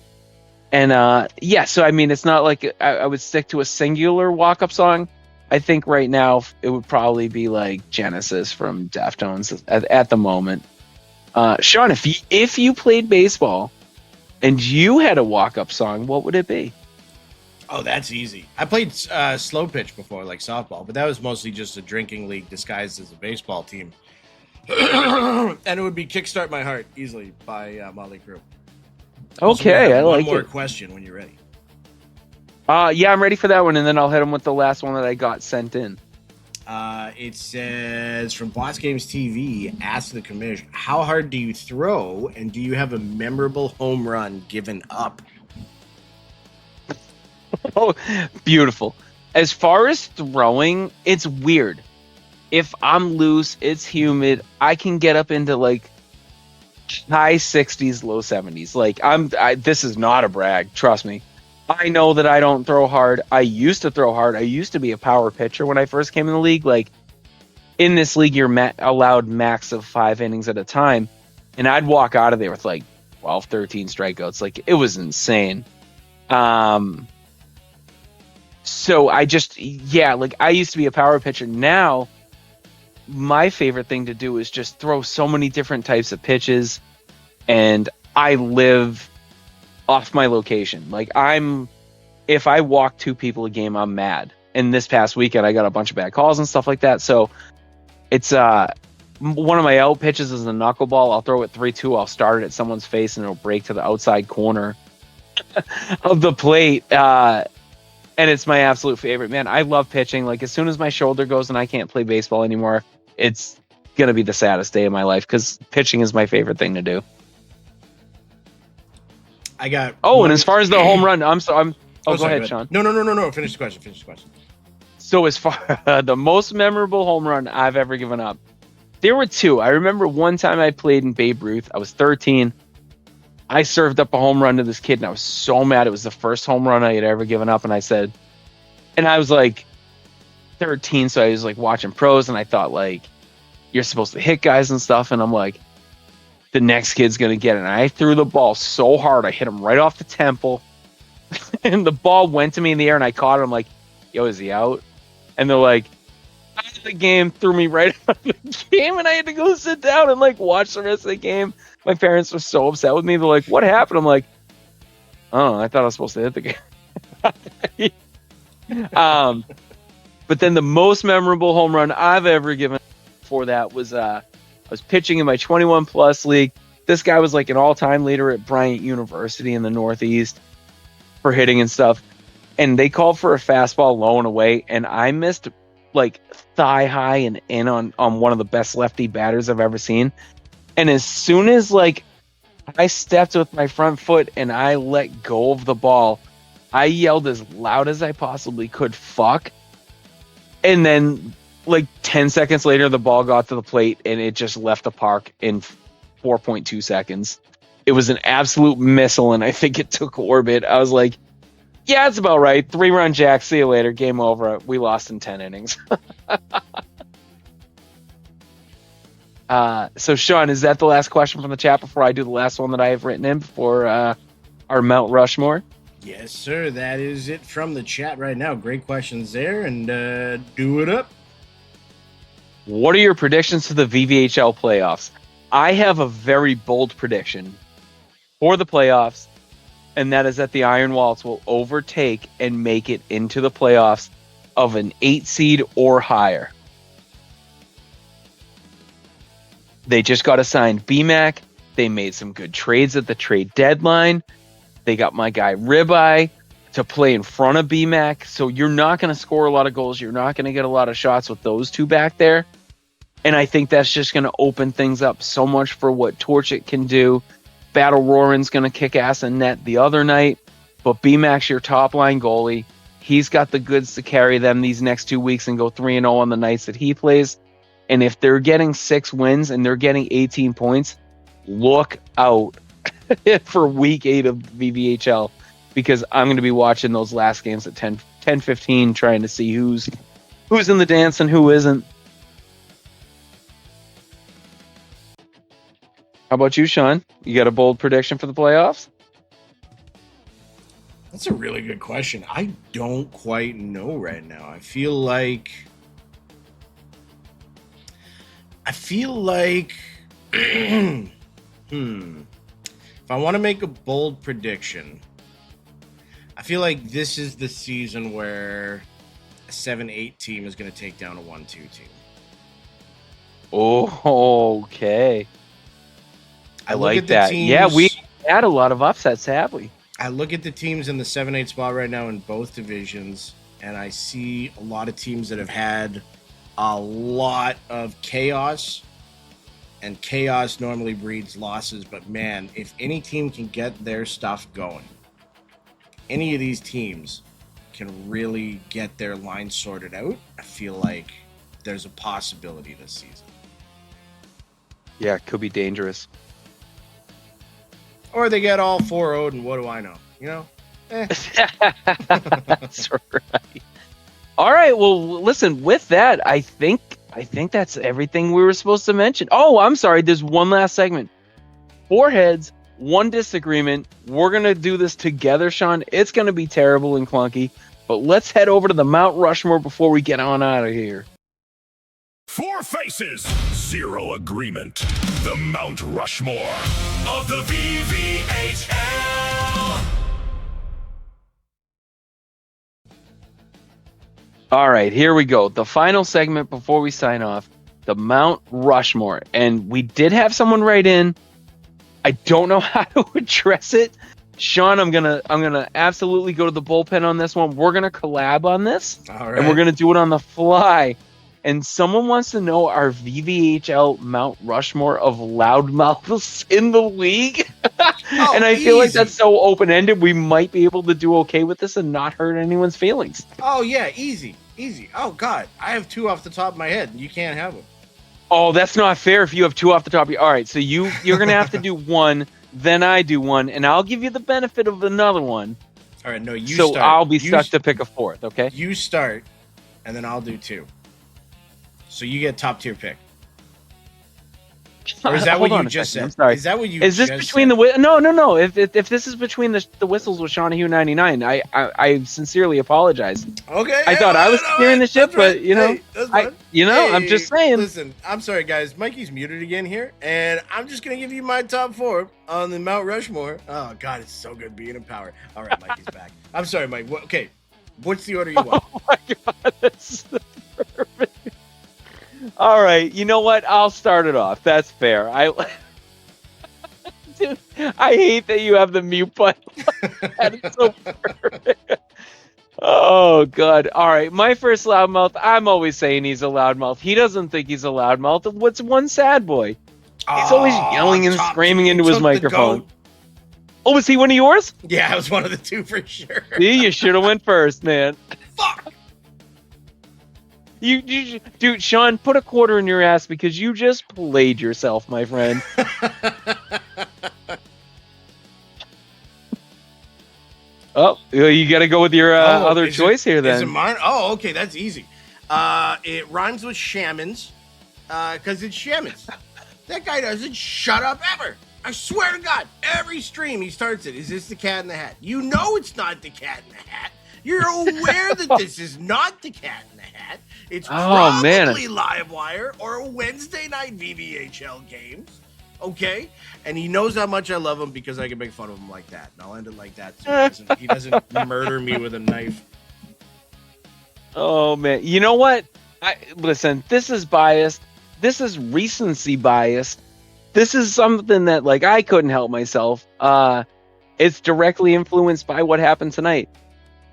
And yeah, so I mean, it's not like I would stick to a singular walk-up song. I think right now it would probably be like Genesis from Deftones at the moment. Sean, if you played baseball and you had a walk-up song, what would it be? Oh, that's easy. I played slow pitch before, like softball, but that was mostly just a drinking league disguised as a baseball team. And it would be "Kickstart My Heart" easily by Motley Crue. Okay, I like one more it. question when you're ready. Yeah, I'm ready for that one, and then I'll hit them with the last one that I got sent in. It says from Boss Games TV, ask the commission, how hard do you throw, and do you have a memorable home run given up? Oh, beautiful. As far as throwing, it's weird. If I'm loose, it's humid, I can get up into like high 60s, low 70s. Like this is not a brag, trust me. I know that I don't throw hard. I used to throw hard. I used to be a power pitcher when I first came in the league. Like in this league, you're allowed max of 5 innings at a time. And I'd walk out of there with like 12, 13 strikeouts. Like it was insane. So I used to be a power pitcher. Now, my favorite thing to do is just throw so many different types of pitches. And I live off my location. Like if I walk 2 people a game, I'm mad. And this past weekend, I got a bunch of bad calls and stuff like that. So it's one of my out pitches is a knuckleball. I'll throw it 3-2. I'll start it at someone's face and it'll break to the outside corner of the plate. And it's my absolute favorite. Man, I love pitching. Like as soon as my shoulder goes and I can't play baseball anymore, it's going to be the saddest day of my life because pitching is my favorite thing to do. I got. And as far as the home run, go ahead, Sean. No. Finish the question. So as far the most memorable home run I've ever given up, there were 2. I remember one time I played in Babe Ruth. I was 13. I served up a home run to this kid, and I was so mad. It was the first home run I had ever given up, and I was like 13, so I was like watching pros, and I thought like you're supposed to hit guys and stuff, and I'm like, the next kid's going to get it. And I threw the ball so hard. I hit him right off the temple. And the ball went to me in the air and I caught it. I'm like, yo, is he out? And they're like, out of the game, threw me right out of the game. And I had to go sit down and like watch the rest of the game. My parents were so upset with me. They're like, what happened? I'm like, oh, I thought I was supposed to hit the game. But then the most memorable home run I've ever given for that was I was pitching in my 21 plus league. This guy was like an all-time leader at Bryant University in the Northeast for hitting and stuff. And they called for a fastball low and away, and I missed like thigh high and in on one of the best lefty batters I've ever seen. And as soon as like I stepped with my front foot and I let go of the ball, I yelled as loud as I possibly could, fuck. And then like 10 seconds later, the ball got to the plate and it just left the park in 4.2 seconds. It was an absolute missile, and I think it took orbit. I was like, yeah, it's about right. 3-run jack. See you later. Game over. We lost in 10 innings. So, Sean, is that the last question from the chat before I do the last one that I have written in before our Mount Rushmore? Yes, sir. That is it from the chat right now. Great questions there, and do it up. What are your predictions to the V.V.H.L playoffs? I have a very bold prediction for the playoffs, and that is that the Iron Waltz will overtake and make it into the playoffs of an 8 seed or higher. They just got assigned BMAC. They made some good trades at the trade deadline. They got my guy Ribeye to play in front of BMAC. So you're not going to score a lot of goals. You're not going to get a lot of shots with those two back there. And I think that's just going to open things up so much for what Torchic can do. Battle Roarin's going to kick ass in net the other night. But BMAC's your top line goalie. He's got the goods to carry them these next 2 weeks and go 3-0 on the nights that he plays. And if they're getting 6 wins and they're getting 18 points, look out for week 8 of V.V.H.L, because I'm going to be watching those last games at 10-15, trying to see who's in the dance and who isn't. How about you, Sean? You got a bold prediction for the playoffs? That's a really good question. I don't quite know right now. I feel like if I want to make a bold prediction, I feel like this is the season where a 7-8 team is going to take down a 1-2 team. Oh, okay. I like that. Teams, yeah, we had a lot of upsets, have we? I look at the teams in the 7-8 spot right now in both divisions, and I see a lot of teams that have had a lot of chaos, and chaos normally breeds losses. But man, if any team can get their stuff going, any of these teams can really get their line sorted out, I feel like there's a possibility this season. Yeah, it could be dangerous. Or they get all 4-0'd, and what do I know? You know? That's right. All right, well, listen, with that, I think that's everything we were supposed to mention. Oh, I'm sorry, there's one last segment. 4 heads, 1 disagreement. We're going to do this together, Sean. It's going to be terrible and clunky, but let's head over to the Mount Rushmore before we get on out of here. 4 faces, 0 agreement. The Mount Rushmore of the V.V.H.L. All right, here we go. The final segment before we sign off, the Mount Rushmore. And we did have someone write in. I don't know how to address it. Sean, I'm gonna absolutely go to the bullpen on this one. We're gonna collab on this. All right. And we're gonna do it on the fly. And someone wants to know our V.V.H.L Mount Rushmore of loudmouths in the league. And I feel like that's so open-ended, we might be able to do okay with this and not hurt anyone's feelings. Oh, yeah, easy. Oh, God, I have 2 off the top of my head, and you can't have them. Oh, that's not fair if you have 2 off the top of your... All right, so you're going to have to do 1, then I do 1, and I'll give you the benefit of another one. All right, no, you so start. So I'll be stuck to pick a 4th, okay? You start, and then I'll do 2. So you get top tier pick. Or is that what you just said? I'm sorry. Is that what you? Is this between the? No. If this is between the whistles with Shawnee 99, I sincerely apologize. Okay. I thought I was steering the ship, but you know, I'm just saying. Listen, I'm sorry, guys. Mikey's muted again here, and I'm just gonna give you my top 4 on the Mount Rushmore. Oh God, it's so good being in power. All right, Mikey's back. I'm sorry, Mike. Okay, what's the order you want? Oh my God, that's perfect. All right, you know what? I'll start it off. That's fair. Dude, I hate that you have the mute button. That is so perfect. Oh, God. All right, my first loudmouth. I'm always saying he's a loudmouth. He doesn't think he's a loudmouth. What's one sad boy? He's always yelling and screaming into his microphone. Oh, was he one of yours? Yeah, I was one of the 2 for sure. See, you should have went first, man. Fuck. You, dude, Sean, put a quarter in your ass because you just played yourself, my friend. Oh, you got to go with your other choice here, then. Is it mine? Oh, okay, that's easy. It rhymes with shamans, because it's shamans. That guy doesn't shut up ever. I swear to God, every stream he starts it. Is this the Cat in the Hat? You know it's not the Cat in the Hat. You're aware that this is not the Cat in the Hat. It's probably Livewire or a Wednesday night V.V.H.L games. Okay? And he knows how much I love him because I can make fun of him like that. And I'll end it like that so he doesn't murder me with a knife. Oh, man. You know what? Listen, this is biased. This is recency biased. This is something that, like, I couldn't help myself. It's directly influenced by what happened tonight.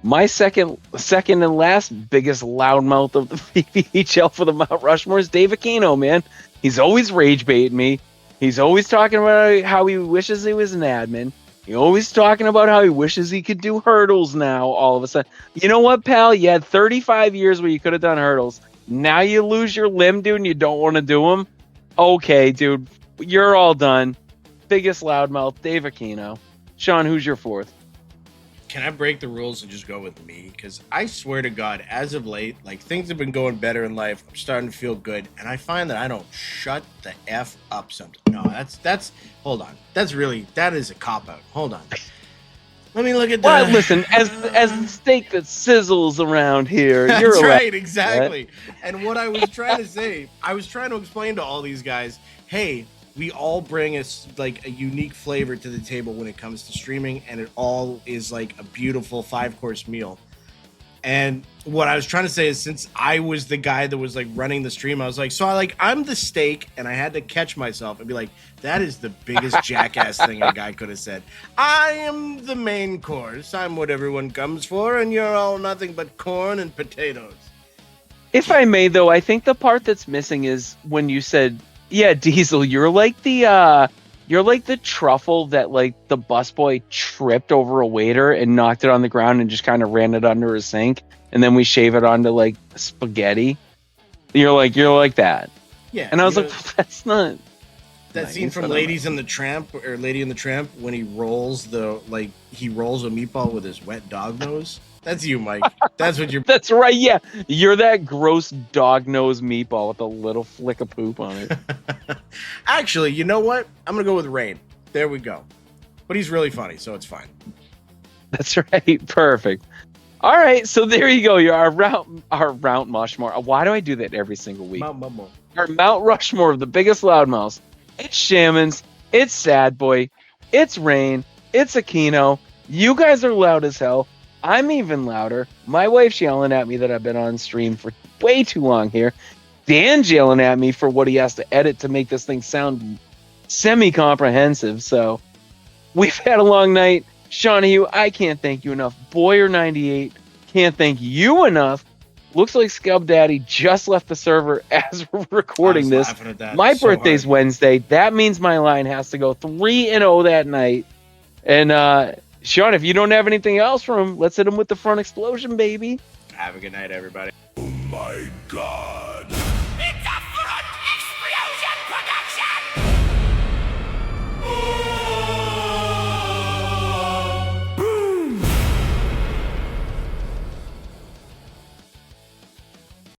My second and last biggest loudmouth of the V.V.H.L for the Mount Rushmore is Dave Aquino, man. He's always rage baiting me. He's always talking about how he wishes he was an admin. He's always talking about how he wishes he could do hurdles now all of a sudden. You know what, pal? You had 35 years where you could have done hurdles. Now you lose your limb, dude, and you don't want to do them? Okay, dude. You're all done. Biggest loudmouth, Dave Aquino. Sean, who's your fourth? Can I break the rules and just go with me? Because I swear to God, as of late, like things have been going better in life. I'm starting to feel good, and I find that I don't shut the F up sometimes. No, that's hold on. That is a cop out. Hold on. Let me look at that. Well, listen, as the steak that sizzles around here, That's you're right, exactly. And what I was trying to say, I was trying to explain to all these guys, hey, we all bring us like a unique flavor to the table when it comes to streaming, and it all is like a beautiful 5-course meal. And what I was trying to say is, since I was the guy that was like running the stream, I was like, I'm the steak, and I had to catch myself and be like, that is the biggest jackass thing a guy could have said. I am the main course. I'm what everyone comes for, and you're all nothing but corn and potatoes. If I may, though, I think the part that's missing is when you said, yeah, Diesel, you're like the truffle that like the busboy tripped over a waiter and knocked it on the ground and just kind of ran it under a sink, and then we shave it onto like spaghetti. You're like that. Yeah. And I was like, that's not that nice, scene from Lady in the Tramp when he rolls a meatball with his wet dog nose. That's you, Mike. That's what you're. That's right. Yeah, you're that gross dog nose meatball with a little flick of poop on it. Actually, you know what? I'm gonna go with Rain. There we go. But he's really funny, so it's fine. That's right. Perfect. All right, so there you go. You're our Mount Rushmore. Why do I do that every single week? Our Mount Rushmore of the biggest loudmouths. It's Shamans. It's Sad Boy. It's Rain. It's Aquino. You guys are loud as hell. I'm even louder. My wife's yelling at me that I've been on stream for way too long here. Dan's yelling at me for what he has to edit to make this thing sound semi-comprehensive. So we've had a long night. Shawnee, I can't thank you enough. Boyer98 can't thank you enough. Looks like ScubDaddy just left the server as we're recording this. My birthday's Wednesday. That means my line has to go 3-0 that night. And Sean, if you don't have anything else for him, let's hit him with the front explosion, baby. Have a good night, everybody. Oh my God.